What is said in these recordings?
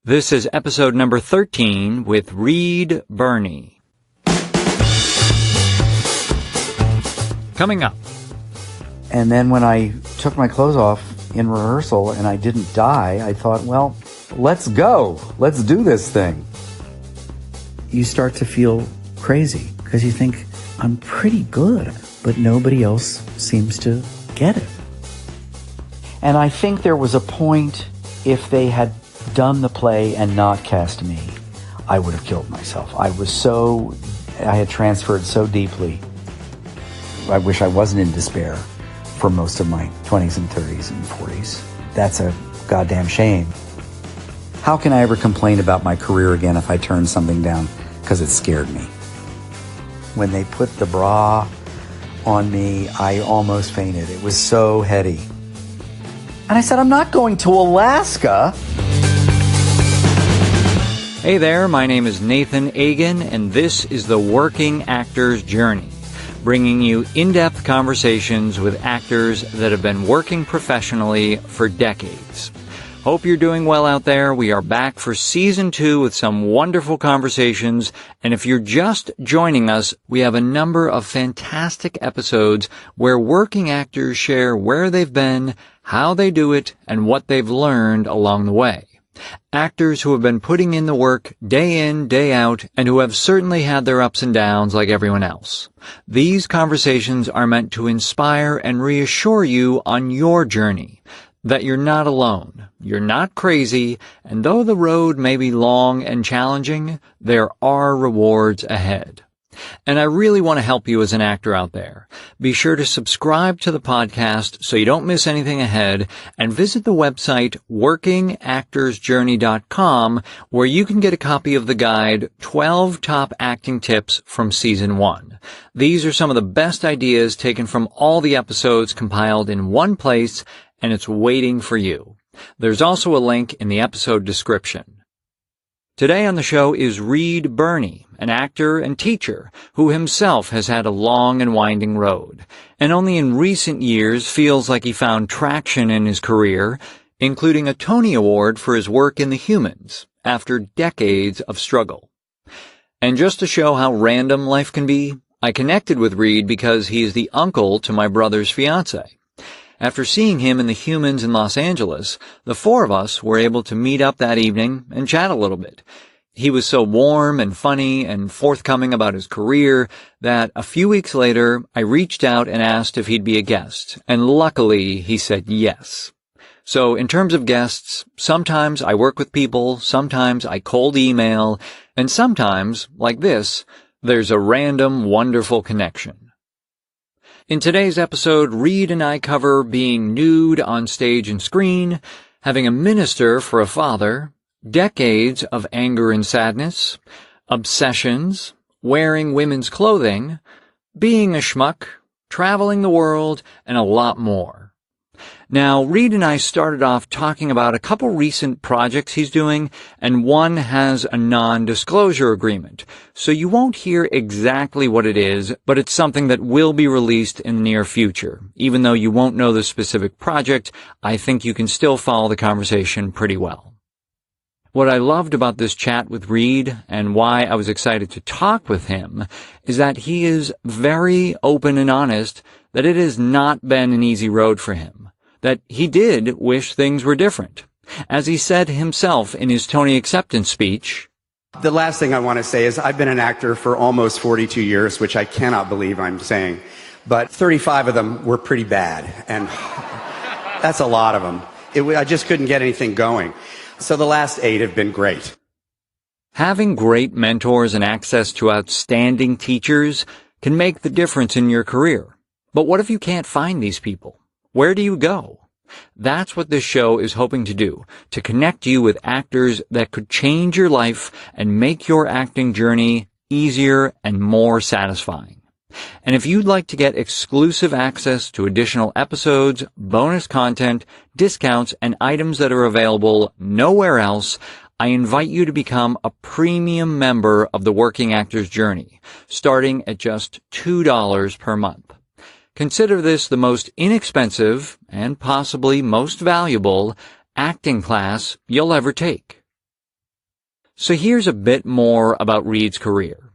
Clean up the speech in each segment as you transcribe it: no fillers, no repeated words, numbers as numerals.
This is episode number 13 with Reed Birney. Coming up. And then when I took my clothes off in rehearsal and I didn't die, I thought, well, let's go. Let's do this thing. You start to feel crazy because you think, I'm pretty good, but nobody else seems to get it. And I think there was a point, if they had done the play and not cast me, I would have killed myself. I had transferred so deeply. I wish I wasn't in despair for most of my 20s and 30s and 40s. That's a goddamn shame. How can I ever complain about my career again if I turn something down because it scared me? When they put the bra on me, I almost fainted. It was so heady. And I said, I'm not going to Alaska. Hey there, my name is Nathan Agan, and this is The Working Actor's Journey, bringing you in-depth conversations with actors that have been working professionally for decades. Hope you're doing well out there. We are back for Season 2 with some wonderful conversations, and if you're just joining us, we have a number of fantastic episodes where working actors share where they've been, how they do it, and what they've learned along the way. Actors who have been putting in the work day in, day out, and who have certainly had their ups and downs like everyone else. These conversations are meant to inspire and reassure you on your journey, that you're not alone, you're not crazy, and though the road may be long and challenging, there are rewards ahead. And I really want to help you as an actor out there. Be sure to subscribe to the podcast so you don't miss anything ahead, and visit the website workingactorsjourney.com, where you can get a copy of the guide 12 Top Acting Tips from Season 1. These are some of the best ideas taken from all the episodes compiled in one place, and it's waiting for you. There's also a link in the episode description. Today on the show is Reed Birney, an actor and teacher who himself has had a long and winding road, and only in recent years feels like he found traction in his career, including a Tony Award for his work in The Humans, after decades of struggle. And just to show how random life can be, I connected with Reed because he is the uncle to my brother's fiancée. After seeing him in The Humans in Los Angeles, the four of us were able to meet up that evening and chat a little bit. He was so warm and funny and forthcoming about his career that a few weeks later, I reached out and asked if he'd be a guest, and luckily he said yes. So in terms of guests, sometimes I work with people, sometimes I cold email, and sometimes, like this, there's a random, wonderful connection. In today's episode, Reed and I cover being nude on stage and screen, having a minister for a father, decades of anger and sadness, obsessions, wearing women's clothing, being a schmuck, traveling the world, and a lot more. Now, Reed and I started off talking about a couple recent projects he's doing, and one has a non-disclosure agreement. So you won't hear exactly what it is, but it's something that will be released in the near future. Even though you won't know the specific project, I think you can still follow the conversation pretty well. What I loved about this chat with Reed, and why I was excited to talk with him, is that he is very open and honest that it has not been an easy road for him. That he did wish things were different. As he said himself in his Tony acceptance speech, the last thing I want to say is I've been an actor for almost 42 years, which I cannot believe I'm saying, but 35 of them were pretty bad, and that's a lot of them. I just couldn't get anything going. So the last 8 have been great. Having great mentors and access to outstanding teachers can make the difference in your career. But what if you can't find these people? Where do you go? That's what this show is hoping to do, to connect you with actors that could change your life and make your acting journey easier and more satisfying. And if you'd like to get exclusive access to additional episodes, bonus content, discounts, and items that are available nowhere else, I invite you to become a premium member of the Working Actor's Journey, starting at just $2 per month. Consider this the most inexpensive and possibly most valuable acting class you'll ever take. So here's a bit more about Reed's career.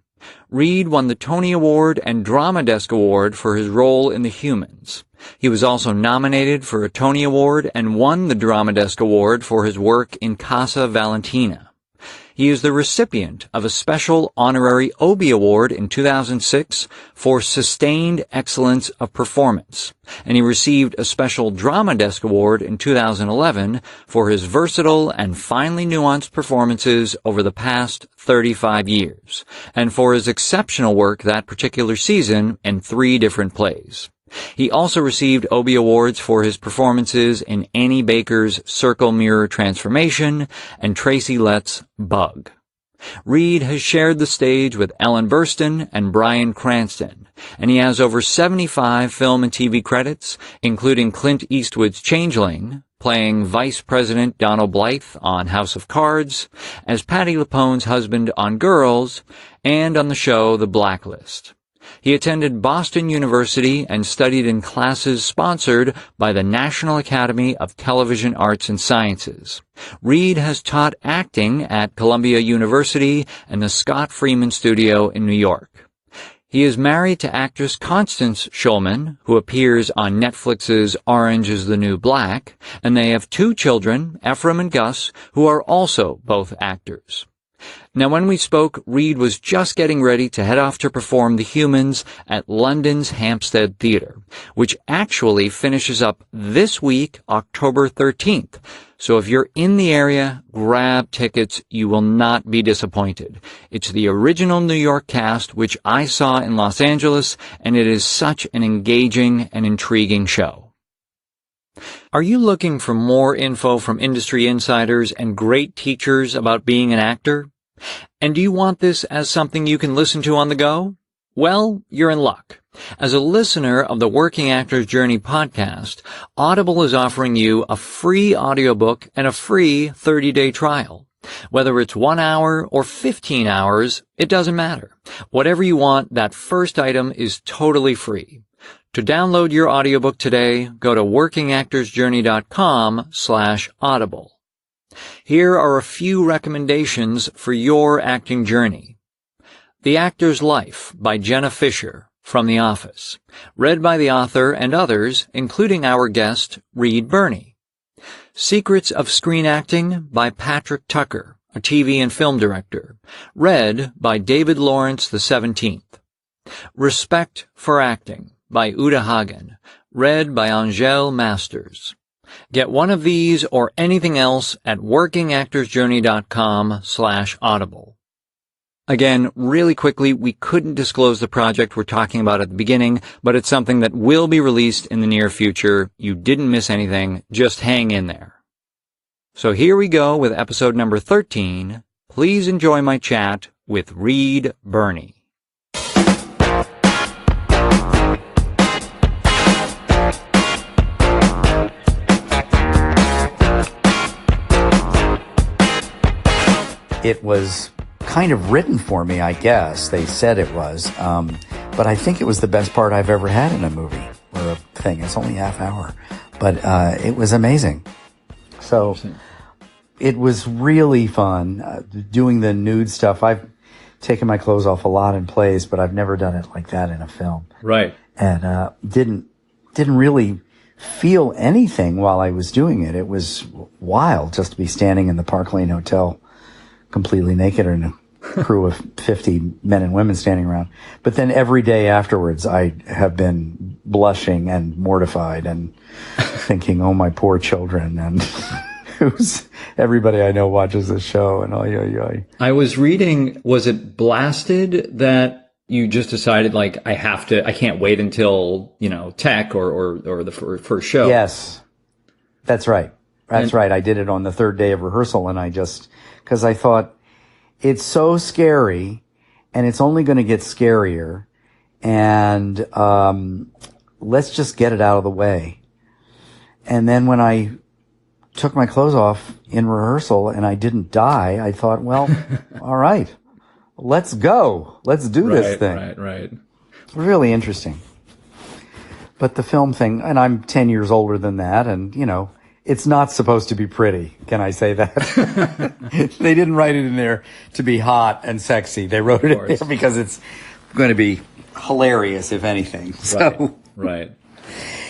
Reed won the Tony Award and Drama Desk Award for his role in The Humans. He was also nominated for a Tony Award and won the Drama Desk Award for his work in Casa Valentina. He is the recipient of a special honorary Obie Award in 2006 for Sustained Excellence of Performance, and he received a special Drama Desk Award in 2011 for his versatile and finely nuanced performances over the past 35 years, and for his exceptional work that particular season in 3 different plays. He also received Obie Awards for his performances in Annie Baker's Circle Mirror Transformation and Tracy Letts' Bug. Reed has shared the stage with Ellen Burstyn and Bryan Cranston, and he has over 75 film and TV credits, including Clint Eastwood's Changeling, playing Vice President Donald Blythe on House of Cards, as Patti LuPone's husband on Girls, and on the show The Blacklist. He attended Boston University and studied in classes sponsored by the National Academy of Television Arts and Sciences. Reed has taught acting at Columbia University and the Scott Freeman Studio in New York. He is married to actress Constance Schulman, who appears on Netflix's Orange is the New Black, and they have 2 children, Ephraim and Gus, who are also both actors. Now, when we spoke, Reed was just getting ready to head off to perform The Humans at London's Hampstead Theatre, which actually finishes up this week, October 13th. So if you're in the area, grab tickets. You will not be disappointed. It's the original New York cast, which I saw in Los Angeles, and it is such an engaging and intriguing show. Are you looking for more info from industry insiders and great teachers about being an actor? And do you want this as something you can listen to on the go? Well, you're in luck. As a listener of the Working Actor's Journey podcast, Audible is offering you a free audiobook and a free 30-day trial. Whether it's 1 hour or 15 hours, it doesn't matter. Whatever you want, that first item is totally free. To download your audiobook today, go to workingactorsjourney.com/audible. Here are a few recommendations for your acting journey. The Actor's Life by Jenna Fisher from The Office, read by the author and others, including our guest, Reed Birney. Secrets of Screen Acting by Patrick Tucker, a TV and film director, read by David Lawrence XVII. Respect for Acting by Uta Hagen, read by Angèle Masters. Get one of these or anything else at workingactorsjourney.com/audible. Again, really quickly, we couldn't disclose the project we're talking about at the beginning, but it's something that will be released in the near future. You didn't miss anything. Just hang in there. So here we go with episode number 13. Please enjoy my chat with Reed Birney. It was kind of written for me, I guess. They said it was. But I think it was the best part I've ever had in a movie or a thing. It's only half hour. But it was amazing. So it was really fun doing the nude stuff. I've taken my clothes off a lot in plays, but I've never done it like that in a film. Right. And didn't really feel anything while I was doing it. It was wild just to be standing in the Park Lane Hotel completely naked in a crew of 50 men and women standing around. But then every day afterwards, I have been blushing and mortified and thinking, oh, my poor children. And everybody I know watches this show. And I was reading, was it Blasted that you just decided, like, I can't wait until, tech or the first show? Yes, that's right. That's right. I did it on the 3rd day of rehearsal, and because I thought, it's so scary, and it's only going to get scarier, and let's just get it out of the way. And then when I took my clothes off in rehearsal and I didn't die, I thought, well, all right, let's go. Let's do this thing. Right. Really interesting. But the film thing, and I'm 10 years older than that, and, It's not supposed to be pretty. Can I say that? They didn't write it in there to be hot and sexy. They wrote it in there because it's going to be hilarious, if anything. So, right.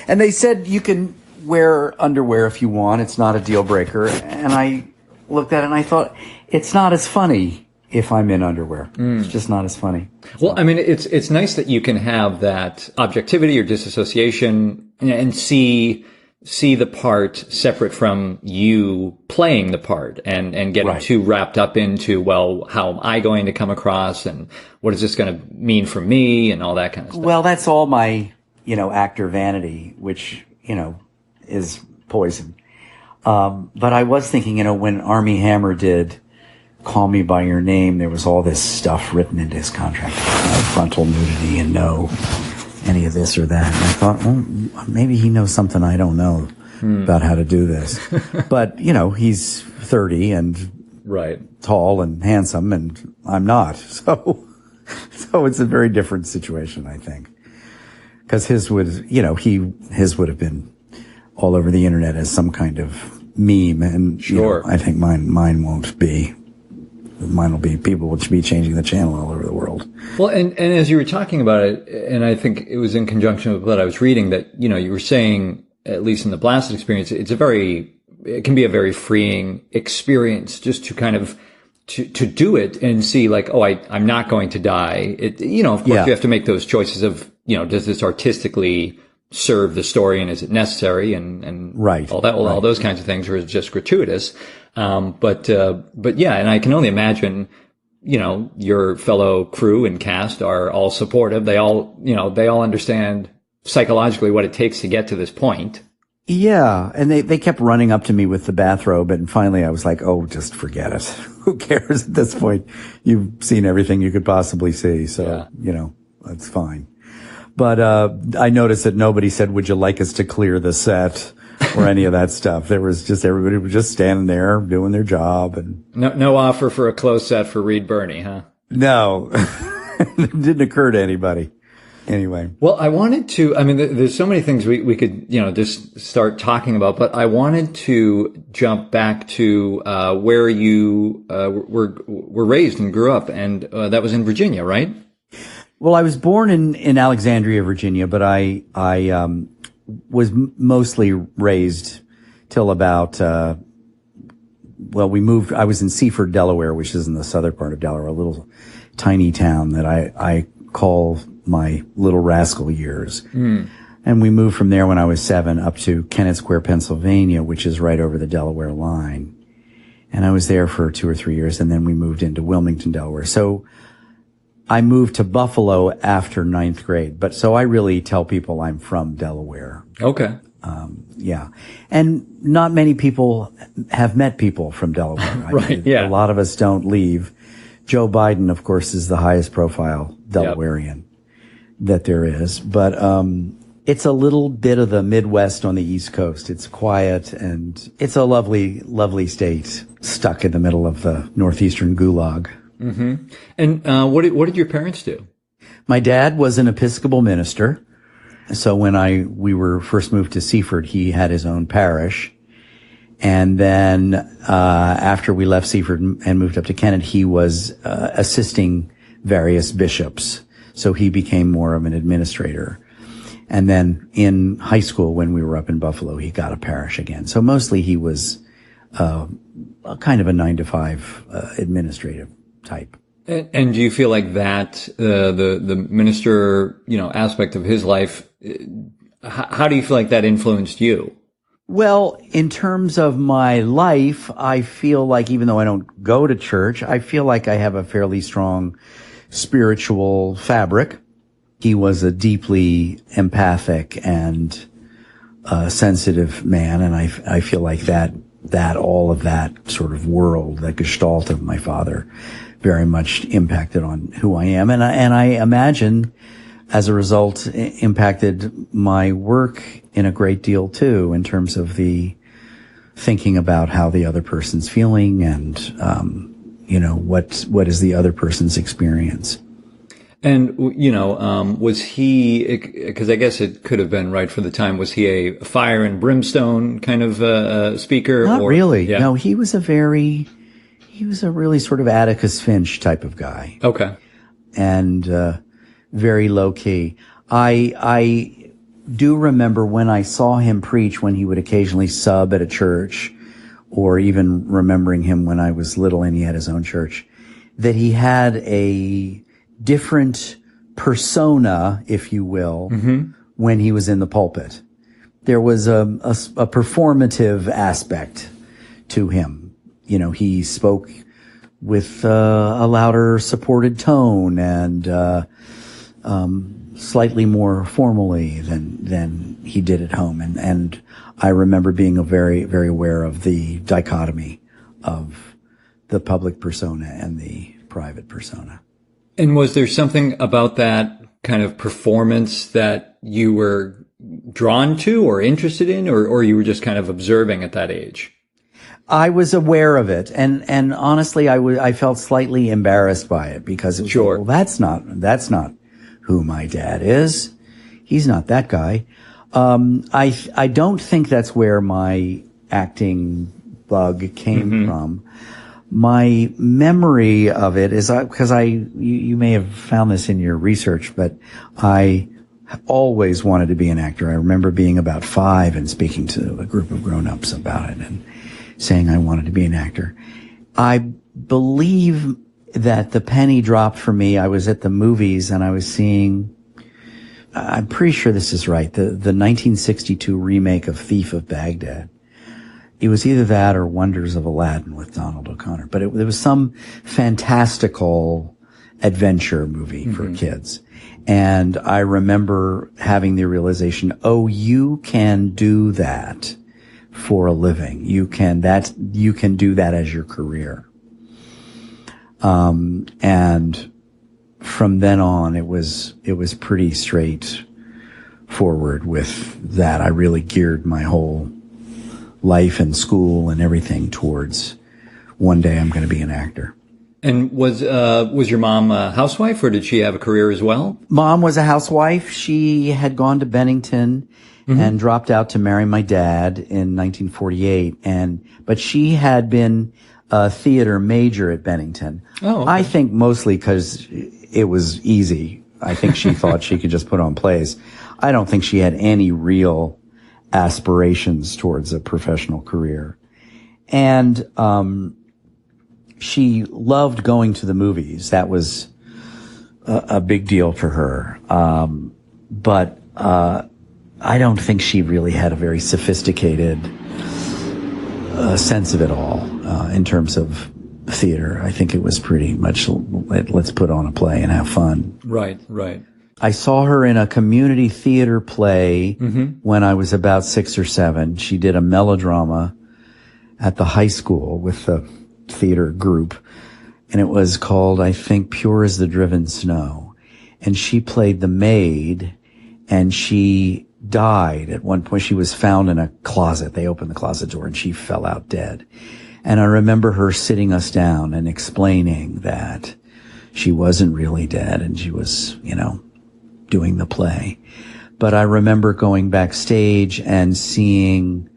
And they said you can wear underwear if you want. It's not a deal breaker. And I looked at it and I thought, it's not as funny if I'm in underwear. It's just not as funny. Well, I mean, it's nice that you can have that objectivity or disassociation and see the part separate from you playing the part and getting too wrapped up into, well, how am I going to come across and what is this going to mean for me and all that kind of stuff. Well, that's all my, actor vanity, which, is poison. But I was thinking, when Armie Hammer did Call Me By Your Name, there was all this stuff written into his contract. Frontal nudity and no any of this or that. And I thought, well, maybe he knows something I don't know about how to do this. But, he's 30 and tall and handsome, and I'm not. So it's a very different situation, I think. Because his would have been all over the internet as some kind of meme, and I think mine won't be. Mine will be, people will be changing the channel all over the world. Well, and as you were talking about it, and I think it was in conjunction with what I was reading, that, you were saying, at least in the Blasted experience, it can be a very freeing experience just to kind of, to do it and see like, oh, I'm not going to die. Of course you have to make those choices of, does this artistically serve the story and is it necessary and all those kinds of things, or is it just gratuitous? But yeah, and I can only imagine, your fellow crew and cast are all supportive. They all understand psychologically what it takes to get to this point. Yeah. And they kept running up to me with the bathrobe. And finally I was like, oh, just forget it. Who cares at this point? You've seen everything you could possibly see. So, that's fine. But, I noticed that nobody said, would you like us to clear the set? Or any of that stuff. There was just, everybody was just standing there doing their job, and no offer for a closed set for Birney, huh? No. It didn't occur to anybody. Anyway. Well, I wanted to, there's so many things we could, just start talking about, but I wanted to jump back to, where you, were raised and grew up, and, that was in Virginia, right? Well, I was born in Alexandria, Virginia, but I was mostly raised till about, we moved, I was in Seaford, Delaware, which is in the southern part of Delaware, a little tiny town that I call my little rascal years. And we moved from there when I was 7 up to Kennett Square, Pennsylvania, which is right over the Delaware line. And I was there for 2 or 3 years, and then we moved into Wilmington, Delaware. So I moved to Buffalo after 9th grade, but so I really tell people I'm from Delaware. Okay. Yeah. And not many people have met people from Delaware. A lot of us don't leave. Joe Biden, of course, is the highest profile Delawarean that there is, but, it's a little bit of the Midwest on the East Coast. It's quiet and it's a lovely, lovely state stuck in the middle of the northeastern gulag. Mm-hmm. And what did your parents do? My dad was an Episcopal minister. So when we were first moved to Seaford, he had his own parish. And then after we left Seaford and moved up to Kennett, he was assisting various bishops. So he became more of an administrator. And then in high school, when we were up in Buffalo, he got a parish again. So mostly he was kind of a 9-to-5 administrative type. And do you feel like that the minister aspect of his life? How do you feel like that influenced you? Well, in terms of my life, I feel like even though I don't go to church, I feel like I have a fairly strong spiritual fabric. He was a deeply empathic and sensitive man, and I feel like that all of that sort of world, that gestalt of my father, very much impacted on who I am, and I imagine, as a result, impacted my work in a great deal too, in terms of the thinking about how the other person's feeling and what is the other person's experience. And, was he, because I guess it could have been right for the time, was he a fire and brimstone kind of speaker? Not really. Yeah. No, he was a really sort of Atticus Finch type of guy. Okay. And very low key. I do remember when I saw him preach, when he would occasionally sub at a church, or even remembering him when I was little and he had his own church, that he had a different persona, if you will, when he was in the pulpit. There was a performative aspect to him. He spoke with a louder supported tone and slightly more formally than he did at home. And I remember being very, very aware of the dichotomy of the public persona and the private persona. And was there something about that kind of performance that you were drawn to or interested in, or you were just kind of observing at that age? I was aware of it, and honestly, I felt slightly embarrassed by it, because it was Sure. well, that's not who my dad is. He's not that guy. I don't think that's where my acting bug came from. My memory of it is because you may have found this in your research, but I always wanted to be an actor. I remember being about 5 and speaking to a group of grown-ups about it and saying I wanted to be an actor. I believe that the penny dropped for me. I was at the movies and I was seeing, I'm pretty sure this is right, the 1962 remake of Thief of Baghdad. It was either that or Wonders of Aladdin with Donald O'Connor, but it was some fantastical adventure movie for kids. And I remember having the realization, oh, you can do that for a living. You can do that as your career. And from then on, it was pretty straightforward with that. I really geared my whole life and school and everything towards one day I'm going to be an actor. And was your mom a housewife, or did she have a career as well? Mom was a housewife. She had gone to Bennington and dropped out to marry my dad in 1948. But she had been a theater major at Bennington. Oh, okay. I think mostly because it was easy. I think she thought she could just put on plays. I don't think she had any real aspirations towards a professional career. And she loved going to the movies. That was a big deal for her. But I don't think she really had a very sophisticated sense of it all in terms of theater. I think it was pretty much, let's put on a play and have fun. Right. I saw her in a community theater play when I was about 6 or 7. She did a melodrama at the high school with the theater group, and it was called, I think, Pure as the Driven Snow. And she played the maid, and she died at one point. She was found in a closet. They opened the closet door, and she fell out dead. And I remember her sitting us down and explaining that she wasn't really dead, and she was, doing the play. But I remember going backstage and seeing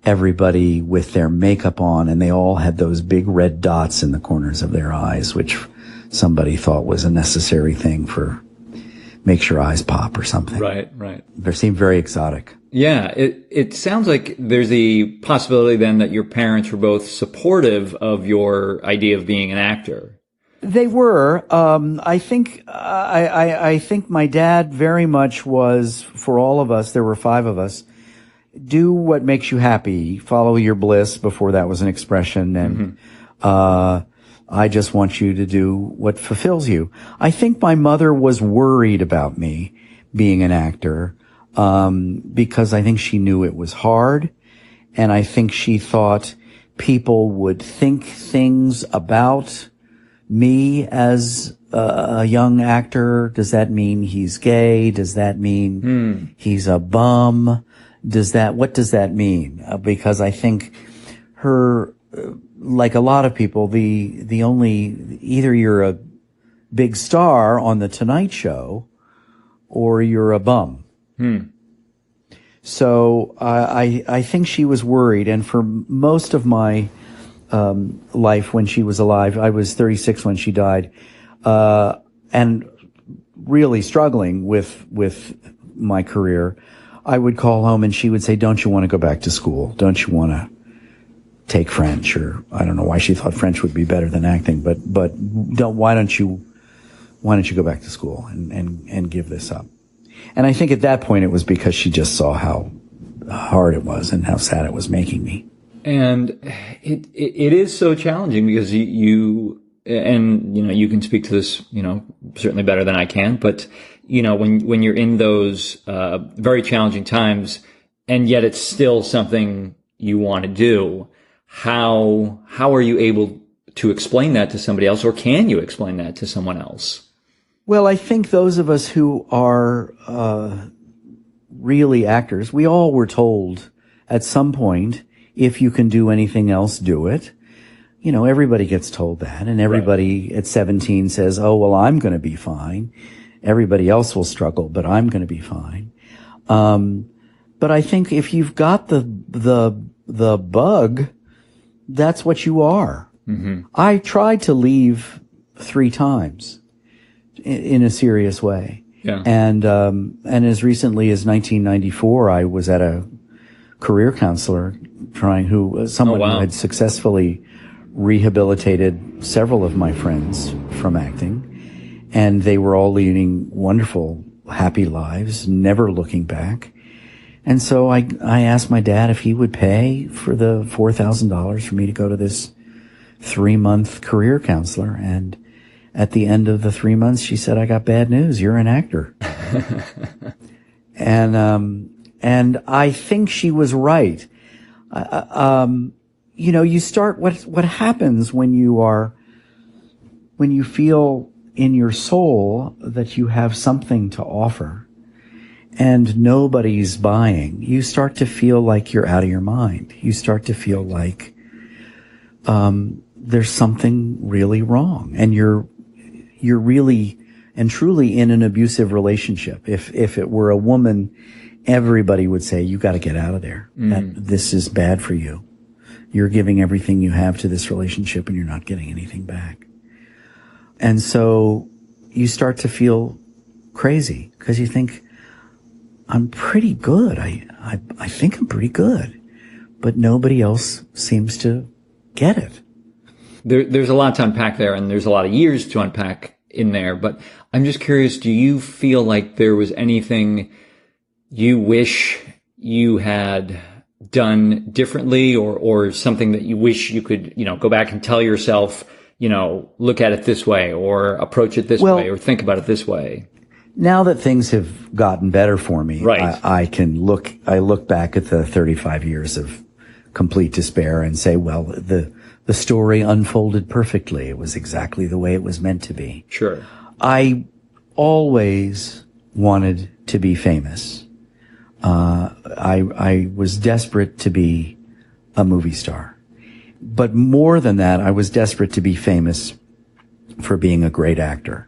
everybody with their makeup on, and they all had those big red dots in the corners of their eyes, which somebody thought was a necessary thing for makes your eyes pop or something. Right. They seemed very exotic. Yeah, it sounds like there's the possibility then that your parents were both supportive of your idea of being an actor. They were. I think my dad very much was, for all of us, there were 5 of us, do what makes you happy, follow your bliss, before that was an expression, and I just want you to do what fulfills you. I think my mother was worried about me being an actor, because I think she knew it was hard, and I think she thought people would think things about me as a young actor. Does that mean he's gay? Does that mean he's a bum? What does that mean? Because I think her, like a lot of people, the only, either you're a big star on the Tonight Show, or you're a bum. So I think she was worried, and for most of my life when she was alive, I was 36 when she died, and really struggling with my career. I would call home and she would say, "Don't you want to go back to school? Don't you want to take French?" Or I don't know why she thought French would be better than acting, but why don't you go back to school and give this up? And I think at that point it was because she just saw how hard it was and how sad it was making me. And it is so challenging because you can speak to this, certainly better than I can, but when you're in those very challenging times, and yet it's still something you want to do, how are you able to explain that to somebody else, or can you explain that to someone else? Well, I think those of us who are really actors, we all were told at some point, if you can do anything else, do it. Everybody gets told that, and everybody at 17 says, "Oh, well, I'm going to be fine. Everybody else will struggle, but I'm going to be fine." But I think if you've got the bug, that's what you are. Mm-hmm. I tried to leave 3 times in a serious way. Yeah. And as recently as 1994, I was at a career counselor who had successfully rehabilitated several of my friends from acting, and they were all leading wonderful, happy lives, never looking back. And so I asked my dad if he would pay for the $4,000 for me to go to this 3-month career counselor. And at the end of the 3 months, she said, "I got bad news. You're an actor." And I think she was right. You start, what happens when you feel in your soul that you have something to offer and nobody's buying, you start to feel like you're out of your mind. You start to feel like, there's something really wrong, and you're really and truly in an abusive relationship. If it were a woman, everybody would say, "You got to get out of there. This is bad for you. You're giving everything you have to this relationship and you're not getting anything back." And so you start to feel crazy because you think, "I'm pretty good. I think I'm pretty good." But nobody else seems to get it. There's a lot to unpack there, and there's a lot of years to unpack in there. But I'm just curious, do you feel like there was anything you wish you had done differently, or something that you wish you could, go back and tell yourself, look at it this way, or approach it this way, or think about it this way? Now that things have gotten better for me, right. I look back at the 35 years of complete despair and say, well, the story unfolded perfectly. It was exactly the way it was meant to be. Sure. I always wanted to be famous. I was desperate to be a movie star. But more than that, I was desperate to be famous for being a great actor.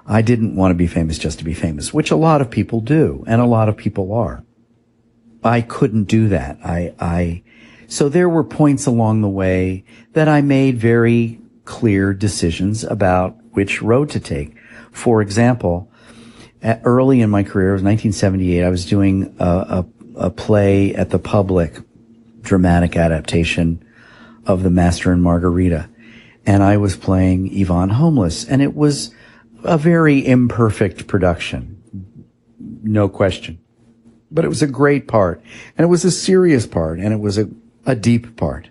I didn't want to be famous just to be famous, which a lot of people do, and a lot of people are. I couldn't do that. So there were points along the way that I made very clear decisions about which road to take. For example, early in my career, it was 1978, I was doing a play at the Public, dramatic adaptation of The Master and Margarita. And I was playing Yvonne Homeless. And it was a very imperfect production, no question. But it was a great part. And it was a serious part. And it was a deep part.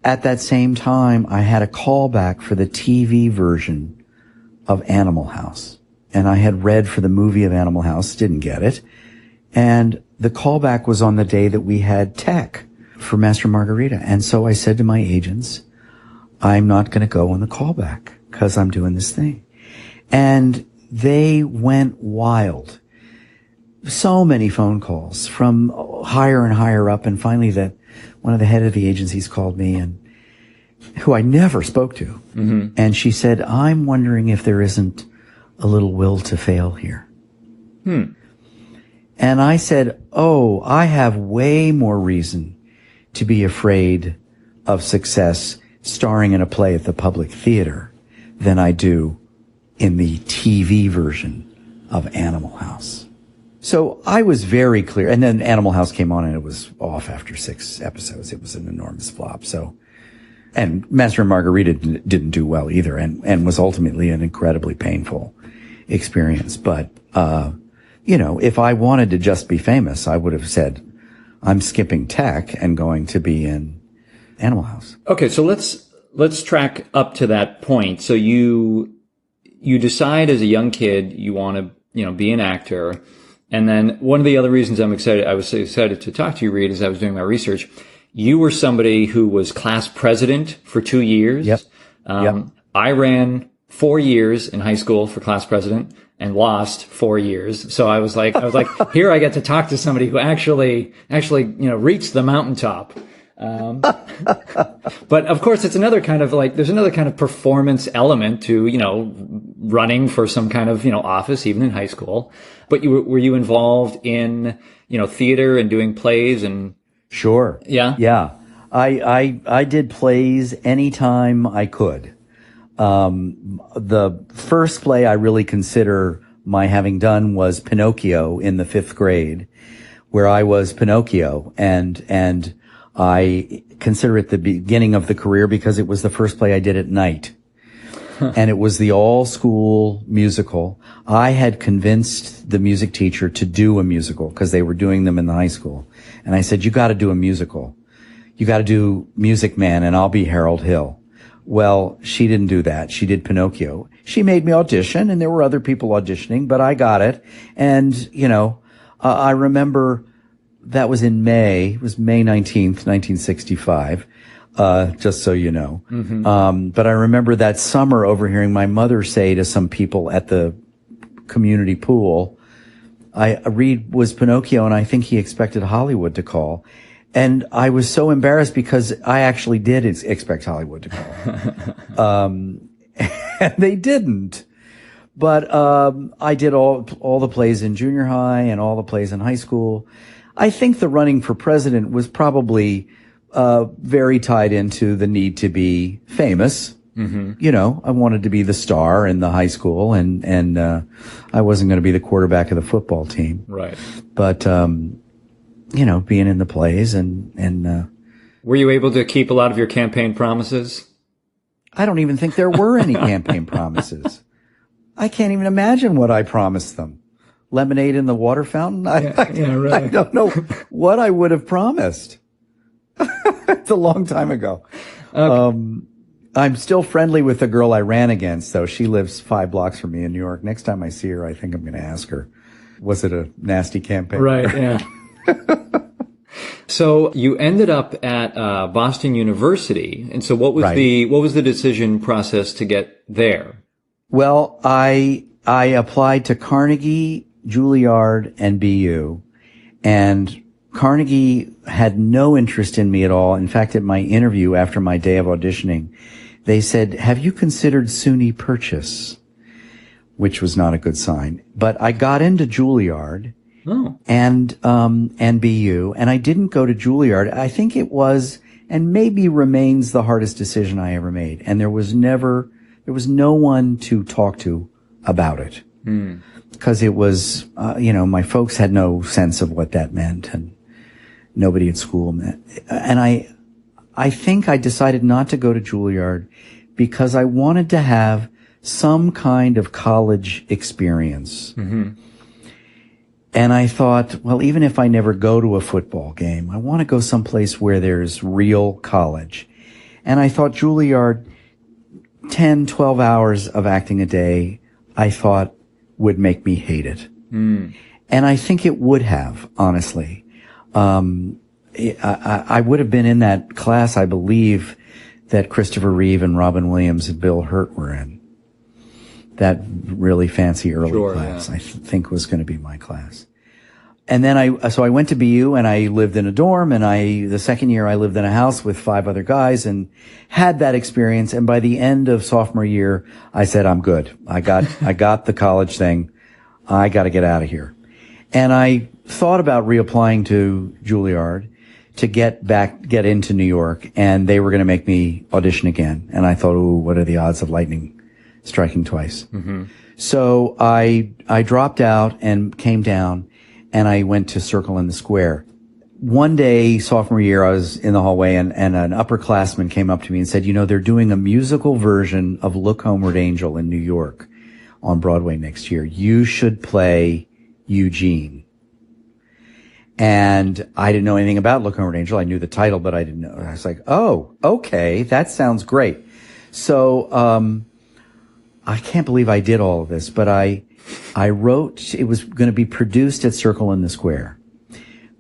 At that same time, I had a callback for the TV version of Animal House. And I had read for the movie of Animal House, didn't get it. And the callback was on the day that we had tech for Master Margarita. And so I said to my agents, I'm not going to go on the callback because I'm doing this thing. And they went wild. So many phone calls from higher and higher up. And finally one of the head of the agencies called me who I never spoke to. And she said, I'm wondering if there isn't a little will to fail here. And I said, oh, I have way more reason to be afraid of success starring in a play at the Public Theater than I do in the TV version of Animal House. So I was very clear. And then Animal House came on and it was off after 6 episodes. It was an enormous flop. And Master and Margarita didn't do well either and was ultimately an incredibly painful experience. But, if I wanted to just be famous, I would have said, I'm skipping tech and going to be in Animal House. Okay. So let's track up to that point. So you decide as a young kid, you want to, be an actor. And then one of the other reasons I was excited to talk to you, Reed, as I was doing my research, you were somebody who was class president for 2 years. Yep. I ran 4 years in high school for class president and lost 4 years. So I was like, here I get to talk to somebody who actually, reached the mountaintop. But of course, it's another kind of there's another kind of performance element to, running for some kind of, office, even in high school. But were you involved in, theater and doing plays and? Sure. Yeah. Yeah. I did plays anytime I could. The first play I really consider my having done was Pinocchio in the 5th grade, where I was Pinocchio, and I consider it the beginning of the career because it was the first play I did at night. And it was the all-school musical. I had convinced the music teacher to do a musical because they were doing them in the high school. And I said, you got to do a musical. You got to do Music Man and I'll be Harold Hill. Well, she didn't do that. She did Pinocchio. She made me audition and there were other people auditioning, but I got it. And, I remember that was in May. It was May 19th, 1965. Just so you know. But I remember that summer overhearing my mother say to some people at the community pool, Reed was Pinocchio and I think he expected Hollywood to call. And I was so embarrassed because I actually did expect Hollywood to call. And they didn't. But, I did all the plays in junior high and all the plays in high school. I think the running for president was probably very tied into the need to be famous. I wanted to be the star in the high school and I wasn't going to be the quarterback of the football team. Right. But, being in the plays and were you able to keep a lot of your campaign promises? I don't even think there were any campaign promises. I can't even imagine what I promised them. Lemonade in the water fountain? Really. I don't know what I would have promised. It's a long time ago. Okay. I'm still friendly with the girl I ran against, though. She lives 5 blocks from me in New York. Next time I see her, I think I'm going to ask her, was it a nasty campaign? Right, yeah. So you ended up at Boston University. And so what was the decision process to get there? Well, I applied to Carnegie, Juilliard, and BU, and Carnegie had no interest in me at all. In fact, at my interview after my day of auditioning, they said, have you considered SUNY Purchase? Which was not a good sign. But I got into Juilliard and BU, and I didn't go to Juilliard. I think it was, and maybe remains, the hardest decision I ever made. And there was no one to talk to about it. Because it was, my folks had no sense of what that meant, and nobody at school met. And I think I decided not to go to Juilliard because I wanted to have some kind of college experience. And I thought, well, even if I never go to a football game, I want to go someplace where there's real college. And I thought Juilliard, 10, 12 hours of acting a day, I thought would make me hate it. And I think it would have, honestly. I would have been in that class, I believe, that Christopher Reeve and Robin Williams and Bill Hurt were in. That really fancy early class, yeah. I think was going to be my class. And then I went to BU and I lived in a dorm, and the second year I lived in a house with 5 other guys and had that experience. And by the end of sophomore year, I said, I'm good. I got the college thing. I got to get out of here. And I thought about reapplying to Juilliard to get into New York, and they were going to make me audition again. And I thought, ooh, what are the odds of lightning striking twice? Mm-hmm. So I dropped out and came down, and I went to Circle in the Square. One day, sophomore year, I was in the hallway, and an upperclassman came up to me and said, they're doing a musical version of Look Homeward Angel in New York on Broadway next year. You should play Eugene. And I didn't know anything about Look Homeward Angel. I knew the title, but I didn't know. I was like, oh, okay, that sounds great. So I can't believe I did all of this, but I wrote, it was going to be produced at Circle in the Square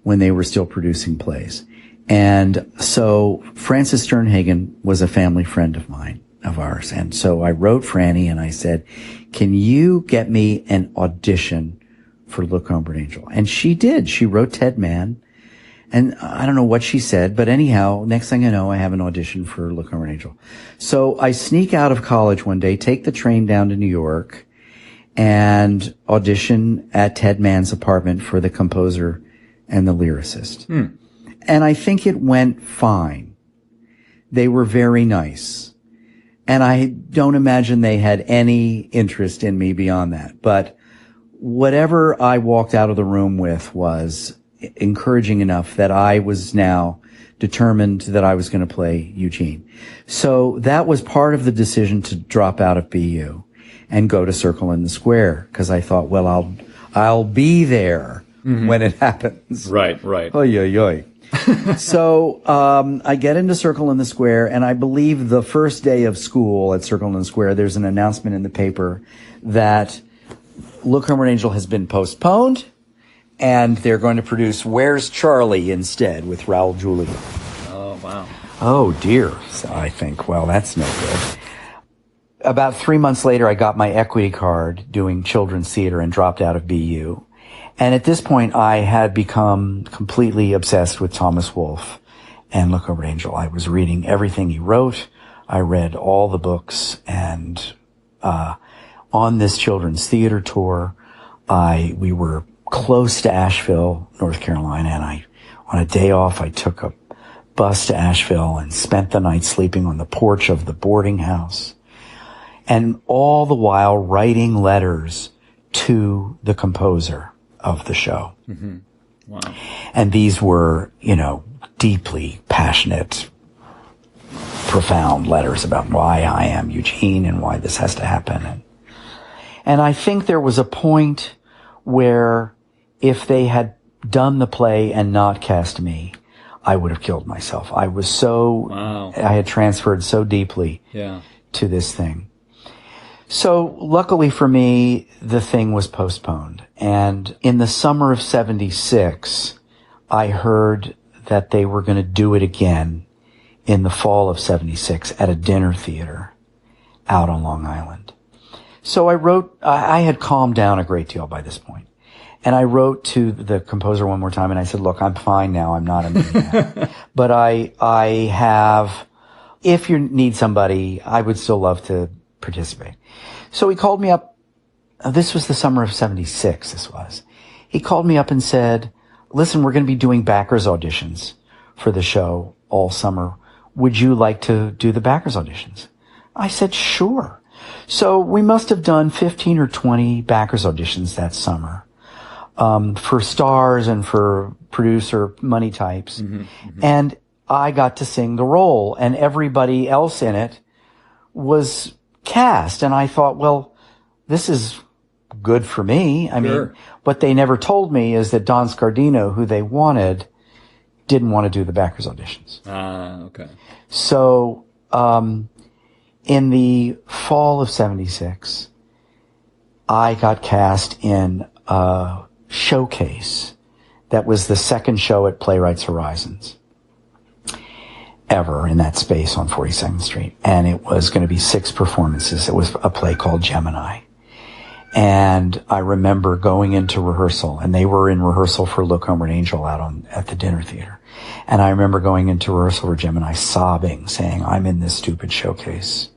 when they were still producing plays. And so Frances Sternhagen was a family friend of ours. And so I wrote Franny and I said, can you get me an audition for Look Homeward Angel? And she did. She wrote Ted Mann. And I don't know what she said, but anyhow, next thing I know, I have an audition for Look Homeward Angel. So I sneak out of college one day, take the train down to New York, and audition at Ted Mann's apartment for the composer and the lyricist. And I think it went fine. They were very nice. And I don't imagine they had any interest in me beyond that. But whatever I walked out of the room with was encouraging enough that I was now determined that I was going to play Eugene. So that was part of the decision to drop out of BU and go to Circle in the Square, because I thought, well, I'll be there when it happens. Right. Oy, oy, oy. So I get into Circle in the Square, and I believe the first day of school at Circle in the Square, there's an announcement in the paper that Look Homeward Angel has been postponed, and they're going to produce Where's Charlie instead with Raul Julia. Oh, wow. Oh, dear. So I think, well, that's no good. About 3 months later, I got my equity card doing children's theater and dropped out of BU. And at this point, I had become completely obsessed with Thomas Wolfe and Look Homeward Angel. I was reading everything he wrote. I read all the books. And on this children's theater tour, we were close to Asheville, North Carolina, and on a day off, I took a bus to Asheville and spent the night sleeping on the porch of the boarding house. And all the while writing letters to the composer of the show. Mm-hmm. Wow. And these were, deeply passionate, profound letters about why I am Eugene and why this has to happen. And I think there was a point where if they had done the play and not cast me, I would have killed myself. I was I had transferred so deeply to this thing. So luckily for me, the thing was postponed. And in the summer of 76, I heard that they were going to do it again in the fall of 76 at a dinner theater out on Long Island. So I had calmed down a great deal by this point. And I wrote to the composer one more time and I said, look, I'm fine now. I'm not a maniac. But I have, if you need somebody, I would still love to participate. So he called me up. This was the summer of 76, He called me up and said, listen, we're going to be doing backers auditions for the show all summer. Would you like to do the backers auditions? I said, sure. So we must have done 15 or 20 backers auditions that summer, for stars and for producer money types. Mm-hmm, mm-hmm. And I got to sing the role, and everybody else in it was cast. And I thought, well, this is good for me. I mean, what they never told me is that Don Scardino, who they wanted, didn't want to do the backers auditions. Okay. So, in the fall of 76, I got cast in a showcase that was the second show at Playwrights Horizons ever in that space on 42nd Street. And it was going to be 6 performances. It was a play called Gemini. And I remember going into rehearsal, and they were in rehearsal for Look Homeward Angel at the dinner theater. And I remember going into rehearsal for Gemini sobbing, saying, I'm in this stupid showcase.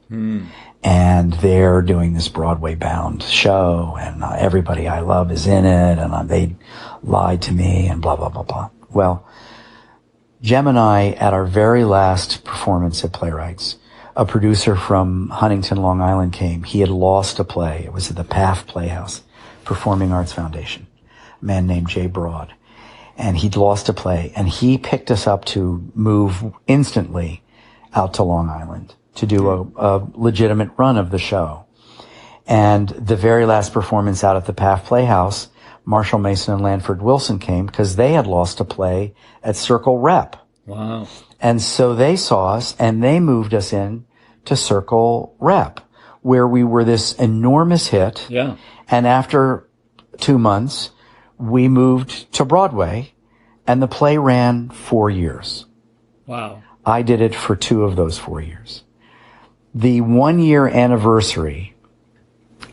And they're doing this Broadway-bound show, and everybody I love is in it, and they lied to me, and blah, blah, blah, blah. Well, Gemini, at our very last performance at Playwrights, a producer from Huntington, Long Island came. He had lost a play. It was at the PAF Playhouse, Performing Arts Foundation, a man named Jay Broad. And he'd lost a play, and he picked us up to move instantly out to Long Island to do a legitimate run of the show. And the very last performance out at the PAF Playhouse, Marshall Mason and Lanford Wilson came because they had lost a play at Circle Rep. Wow. And so they saw us, and they moved us in to Circle Rep, where we were this enormous hit. Yeah. And after 2 months, we moved to Broadway, and the play ran 4 years. Wow. I did it for 2 of those 4 years. The 1-year anniversary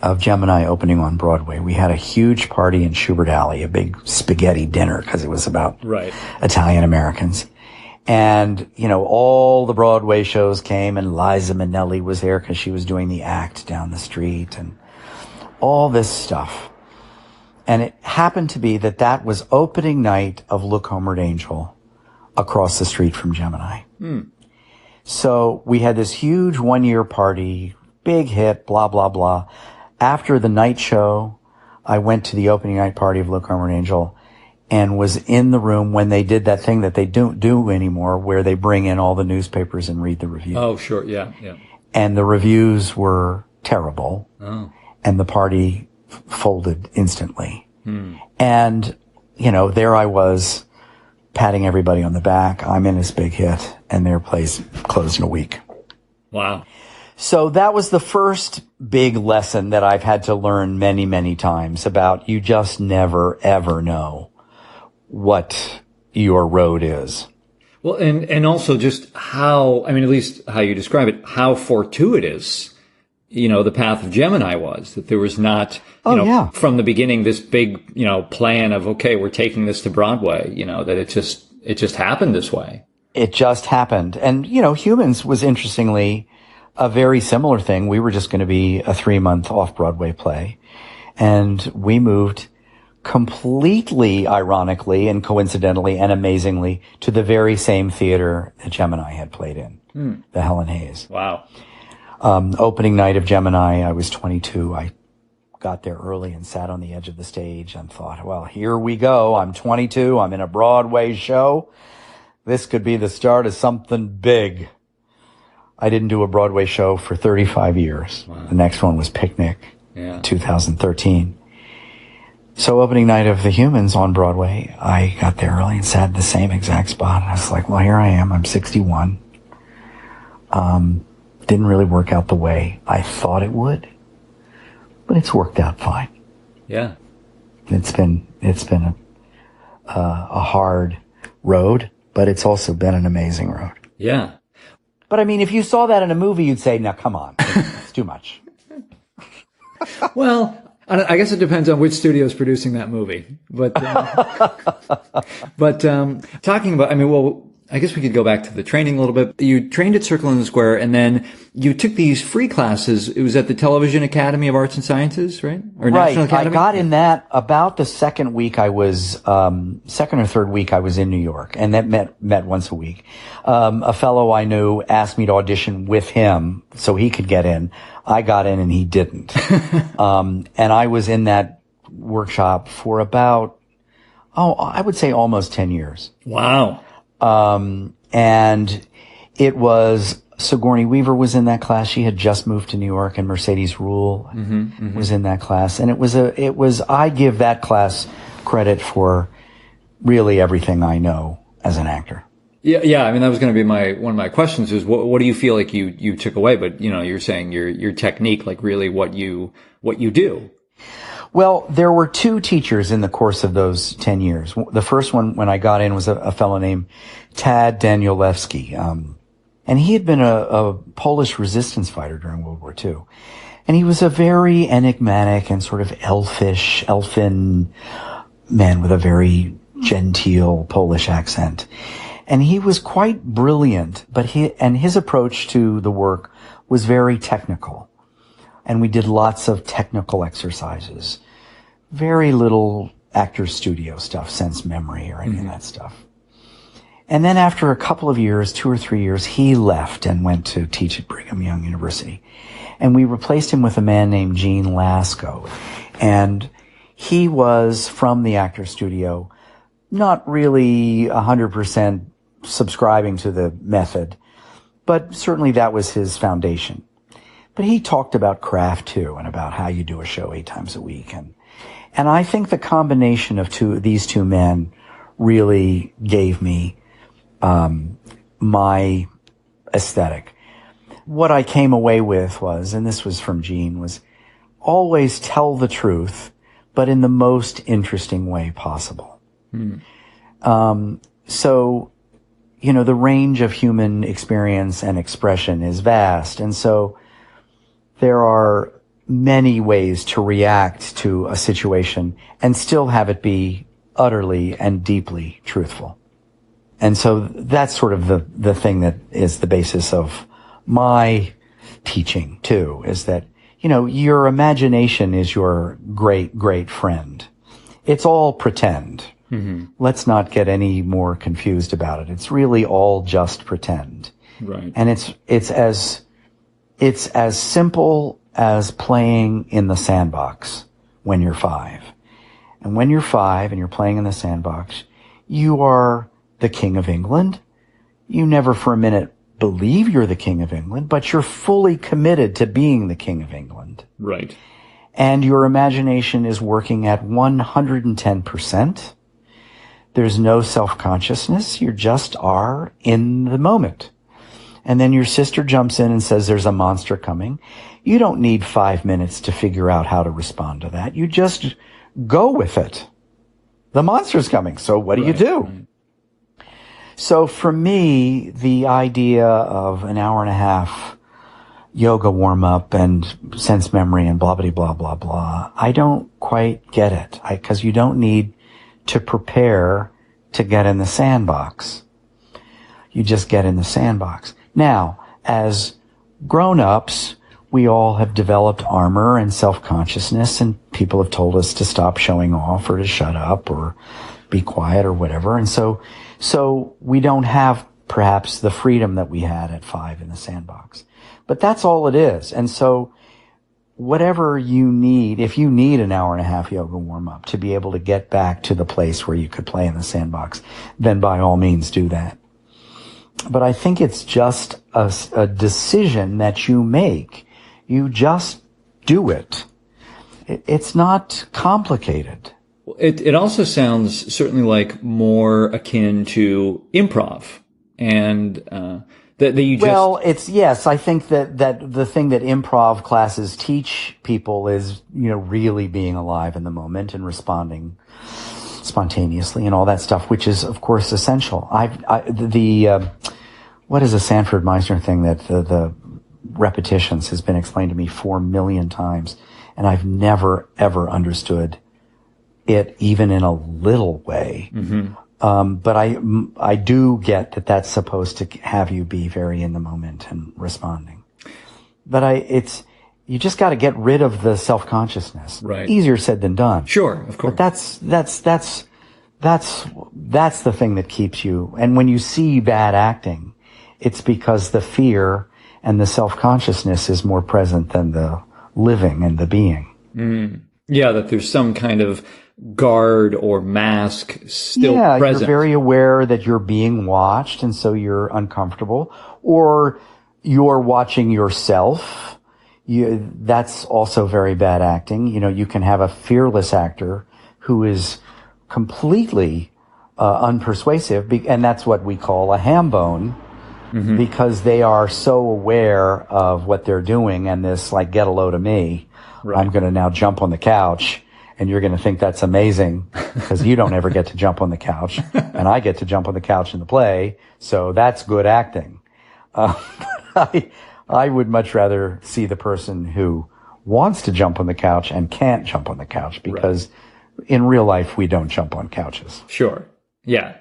of Gemini opening on Broadway, we had a huge party in Schubert Alley, a big spaghetti dinner, because it was about Italian Americans. And, all the Broadway shows came, and Liza Minnelli was there because she was doing the act down the street, and all this stuff. And it happened to be that was opening night of Look Homeward Angel across the street from Gemini. So we had this huge 1-year party, big hit, blah, blah, blah. After the night show, I went to the opening night party of Look Homeward Angel and was in the room when they did that thing that they don't do anymore, where they bring in all the newspapers and read the reviews. Oh, sure. Yeah. Yeah. And the reviews were terrible. Oh. And the party folded instantly. And, there I was patting everybody on the back. I'm in this big hit, and their place closed in a week. Wow. So that was the first big lesson that I've had to learn many, many times about you just never, ever know what your road is. Well, and also just how, at least how you describe it, how fortuitous, the path of Gemini was, that there was not, from the beginning, this big, plan of, okay, we're taking this to Broadway, that it just happened this way. It just happened. And, Humans was interestingly a very similar thing. We were just going to be a 3-month off-Broadway play. And we moved completely ironically and coincidentally and amazingly to the very same theater that Gemini had played in, the Helen Hayes. Wow. Opening night of Gemini, I was 22. I got there early and sat on the edge of the stage and thought, well, here we go. I'm 22. I'm in a Broadway show. This could be the start of something big. I didn't do a Broadway show for 35 years. Wow. The next one was Picnic, 2013. So opening night of The Humans on Broadway, I got there early and sat in the same exact spot. And I was like, well, here I am. I'm 61. Didn't really work out the way I thought it would, but it's worked out fine. Yeah. It's been a hard road, but it's also been an amazing road. Yeah. But if you saw that in a movie, you'd say, no, come on. It's too much. Well, I guess it depends on which studio is producing that movie. But talking about, I guess we could go back to the training a little bit. You trained at Circle in the Square, and then you took these free classes. It was at the Television Academy of Arts and Sciences, right? Or National Academy? I got in that about the second week I was, second or third week I was in New York, and that met once a week. A fellow I knew asked me to audition with him so he could get in. I got in and he didn't. And I was in that workshop for about, I would say almost 10 years. Wow. And it was, Sigourney Weaver was in that class. She had just moved to New York, and Mercedes Ruehl was in that class. And I give that class credit for really everything I know as an actor. Yeah. That was going to be one of my questions is what do you feel like you took away? But, you're saying your technique, like really what you do. Well, there were 2 teachers in the course of those 10 years. The first one, when I got in, was a fellow named Tad Danielewski. And he had been a Polish resistance fighter during World War II. And he was a very enigmatic and sort of elfin man with a very genteel Polish accent. And he was quite brilliant, but his approach to the work was very technical. And we did lots of technical exercises. Very little actor's studio stuff, sense memory or any of that stuff. And then after a couple of years, 2 or 3 years, he left and went to teach at Brigham Young University. And we replaced him with a man named Gene Lasko. And he was from the actor's studio, not really 100% subscribing to the method, but certainly that was his foundation. But he talked about craft too, and about how you do a show 8 times a week. And I think the combination of these two men really gave me my aesthetic. What I came away with was, and this was from Gene, was always tell the truth, but in the most interesting way possible. So, the range of human experience and expression is vast. And so there are many ways to react to a situation and still have it be utterly and deeply truthful. And so that's sort of the thing that is the basis of my teaching too, is that, your imagination is your great, great friend. It's all pretend. Let's not get any more confused about it. It's really all just pretend. Right. And it's as simple as playing in the sandbox when you're 5. And when you're 5 and you're playing in the sandbox, you are the King of England. You never for a minute believe you're the King of England, but you're fully committed to being the King of England. Right. And your imagination is working at 110%. There's no self-consciousness. You just are in the moment. And then your sister jumps in and says there's a monster coming. You don't need 5 minutes to figure out how to respond to that. You just go with it. The monster's coming. So what do you do? Right. So for me, the idea of an hour and a half yoga warm-up and sense memory and blah, blah, blah, blah, blah, I don't quite get it. Because you don't need to prepare to get in the sandbox. You just get in the sandbox. Now, as grown-ups, we all have developed armor and self-consciousness, and people have told us to stop showing off or to shut up or be quiet or whatever. And so we don't have perhaps the freedom that we had at 5 in the sandbox. But that's all it is. And so whatever you need, if you need an hour and a half yoga warm-up to be able to get back to the place where you could play in the sandbox, then by all means do that. But I think it's just a decision that you make. You just do it. It's not complicated. It also sounds certainly like more akin to improv, and that you just... Well, yes. I think that the thing that improv classes teach people is, really being alive in the moment and responding spontaneously and all that stuff, which is of course essential. What is a Sanford Meisner thing that the repetitions has been explained to me 4 million times, and I've never ever understood it even in a little way. But I do get that that's supposed to have you be very in the moment and responding. But you just got to get rid of the self-consciousness. Right. Easier said than done. Sure, of course. But that's the thing that keeps you. And when you see bad acting, it's because the fear and the self-consciousness is more present than the living and the being. Yeah, that there's some kind of guard or mask still present. Yeah, you're very aware that you're being watched, and so you're uncomfortable. Or you're watching yourself. That's also very bad acting. You can have a fearless actor who is completely unpersuasive, and that's what we call a ham bone, because they are so aware of what they're doing and this, like, get a load of me. Right. I'm going to now jump on the couch, and you're going to think that's amazing because you don't ever get to jump on the couch, and I get to jump on the couch in the play, so that's good acting. I, I would much rather see the person who wants to jump on the couch and can't jump on the couch, because in real life, we don't jump on couches. Sure. Yeah.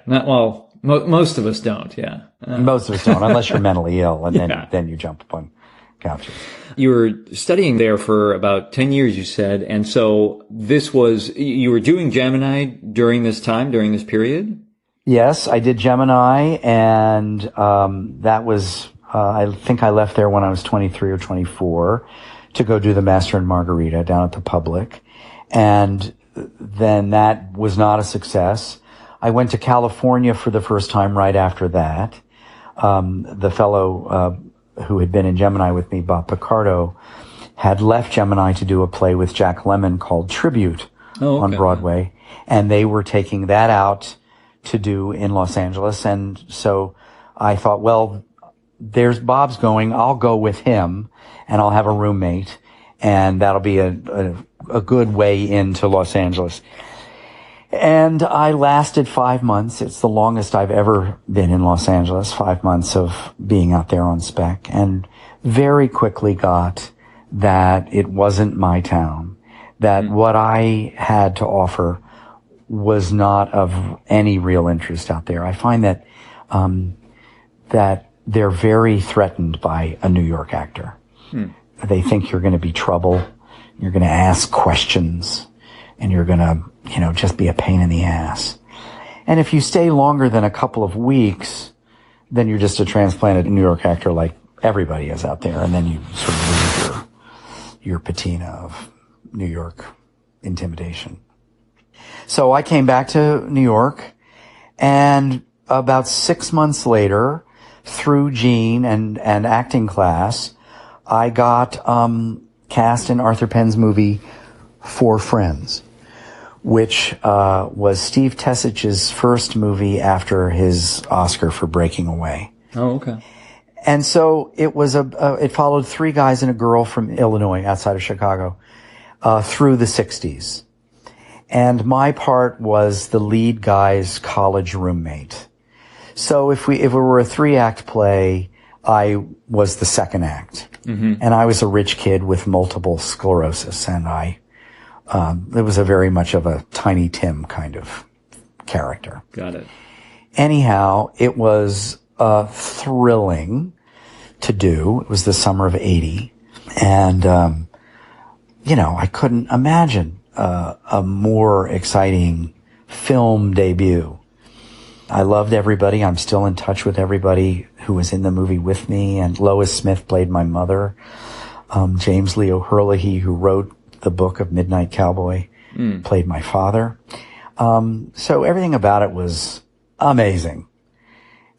Most of us don't. Yeah. Most of us don't, unless you're mentally ill, and then you jump upon couches. You were studying there for about 10 years, you said. And so you were doing Gemini during this time, during this period? Yes, I did Gemini, and that was, I think I left there when I was 23 or 24 to go do the Master and Margarita down at the Public. And then that was not a success. I went to California for the first time right after that. The fellow who had been in Gemini with me, Bob Picardo, had left Gemini to do a play with Jack Lemmon called Tribute on Broadway. And they were taking that out to do in Los Angeles. And so I thought, well, there's Bob's going. I'll go with him, and I'll have a roommate, and that'll be a good way into Los Angeles. And I lasted 5 months. It's the longest I've ever been in Los Angeles, 5 months of being out there on spec, and very quickly got that it wasn't my town, that what I had to offer was not of any real interest out there. I find that that they're very threatened by a New York actor. They think you're going to be trouble, you're going to ask questions, and you're going to, just be a pain in the ass. And if you stay longer than a couple of weeks, then you're just a transplanted New York actor like everybody is out there, and then you sort of lose your patina of New York intimidation. So I came back to New York, and about 6 months later, through Gene and acting class, I got cast in Arthur Penn's movie Four Friends, which was Steve Tessich's first movie after his Oscar for Breaking Away. Oh, okay. And so it was it followed three guys and a girl from Illinois, outside of Chicago, through the 60s. And my part was the lead guy's college roommate. So if it were a 3-act play, I was the second act. Mm-hmm. And I was a rich kid with multiple sclerosis, and it was a very much of a Tiny Tim kind of character. Got it. Anyhow, it was thrilling to do. It was the summer of 80. And, I couldn't imagine a more exciting film debut. I loved everybody. I'm still in touch with everybody who was in the movie with me. And Lois Smith played my mother. James Leo Herlihy, who wrote the book of Midnight Cowboy, played my father. So everything about it was amazing.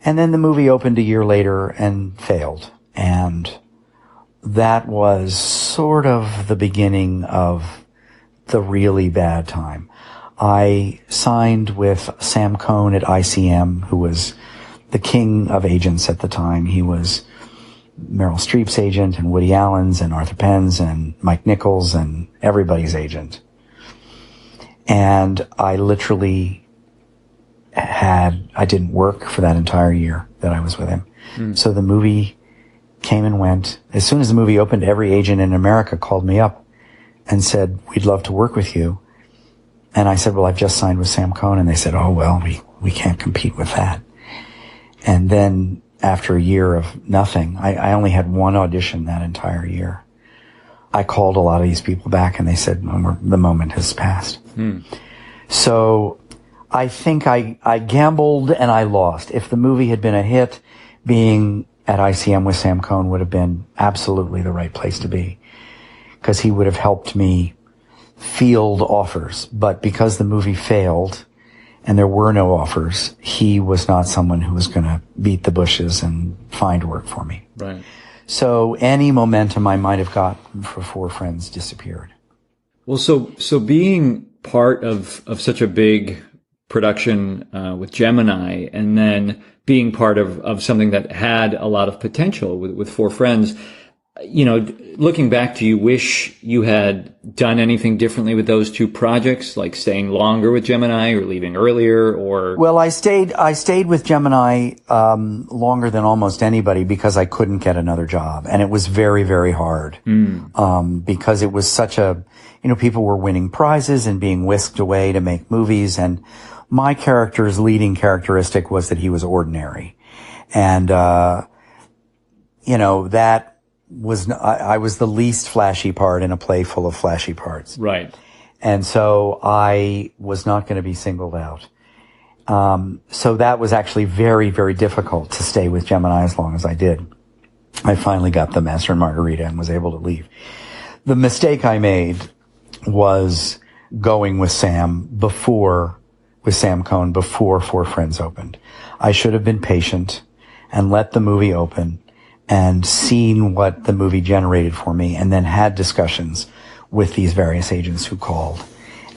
And then the movie opened a year later and failed. And that was sort of the beginning of the really bad time. I signed with Sam Cohn at ICM, who was the king of agents at the time. He was Meryl Streep's agent and Woody Allen's and Arthur Penn's and Mike Nichols and everybody's agent. And I literally I didn't work for that entire year that I was with him. So the movie came and went. As soon as the movie opened, every agent in America called me up and said, "We'd love to work with you." And I said, "Well, I've just signed with Sam Cohn." And they said, "Oh, well, we can't compete with that." And then after a year of nothing, I only had one audition that entire year. I called a lot of these people back and they said, "The moment has passed." So I think I gambled and I lost. If the movie had been a hit, being at ICM with Sam Cohn would have been absolutely the right place to be, because he would have helped me field offers. But because the movie failed and there were no offers, he was not someone who was going to beat the bushes and find work for me. Right. So any momentum I might have gotten for Four Friends disappeared. Well, so being part of such a big production with Gemini, and then being part of something that had a lot of potential with Four Friends, Looking back, do you wish you had done anything differently with those two projects, like staying longer with Gemini or leaving earlier, or? Well, I stayed with Gemini, longer than almost anybody because I couldn't get another job. And it was very, very hard. Because it was such people were winning prizes and being whisked away to make movies. And my character's leading characteristic was that he was ordinary. And, I was the least flashy part in a play full of flashy parts. Right. And so I was not going to be singled out. So that was actually very, very difficult to stay with Gemini as long as I did. I finally got the Master and Margarita and was able to leave. The mistake I made was going with Sam Cohn before Four Friends opened. I should have been patient and let the movie open and seen what the movie generated for me, and then had discussions with these various agents who called,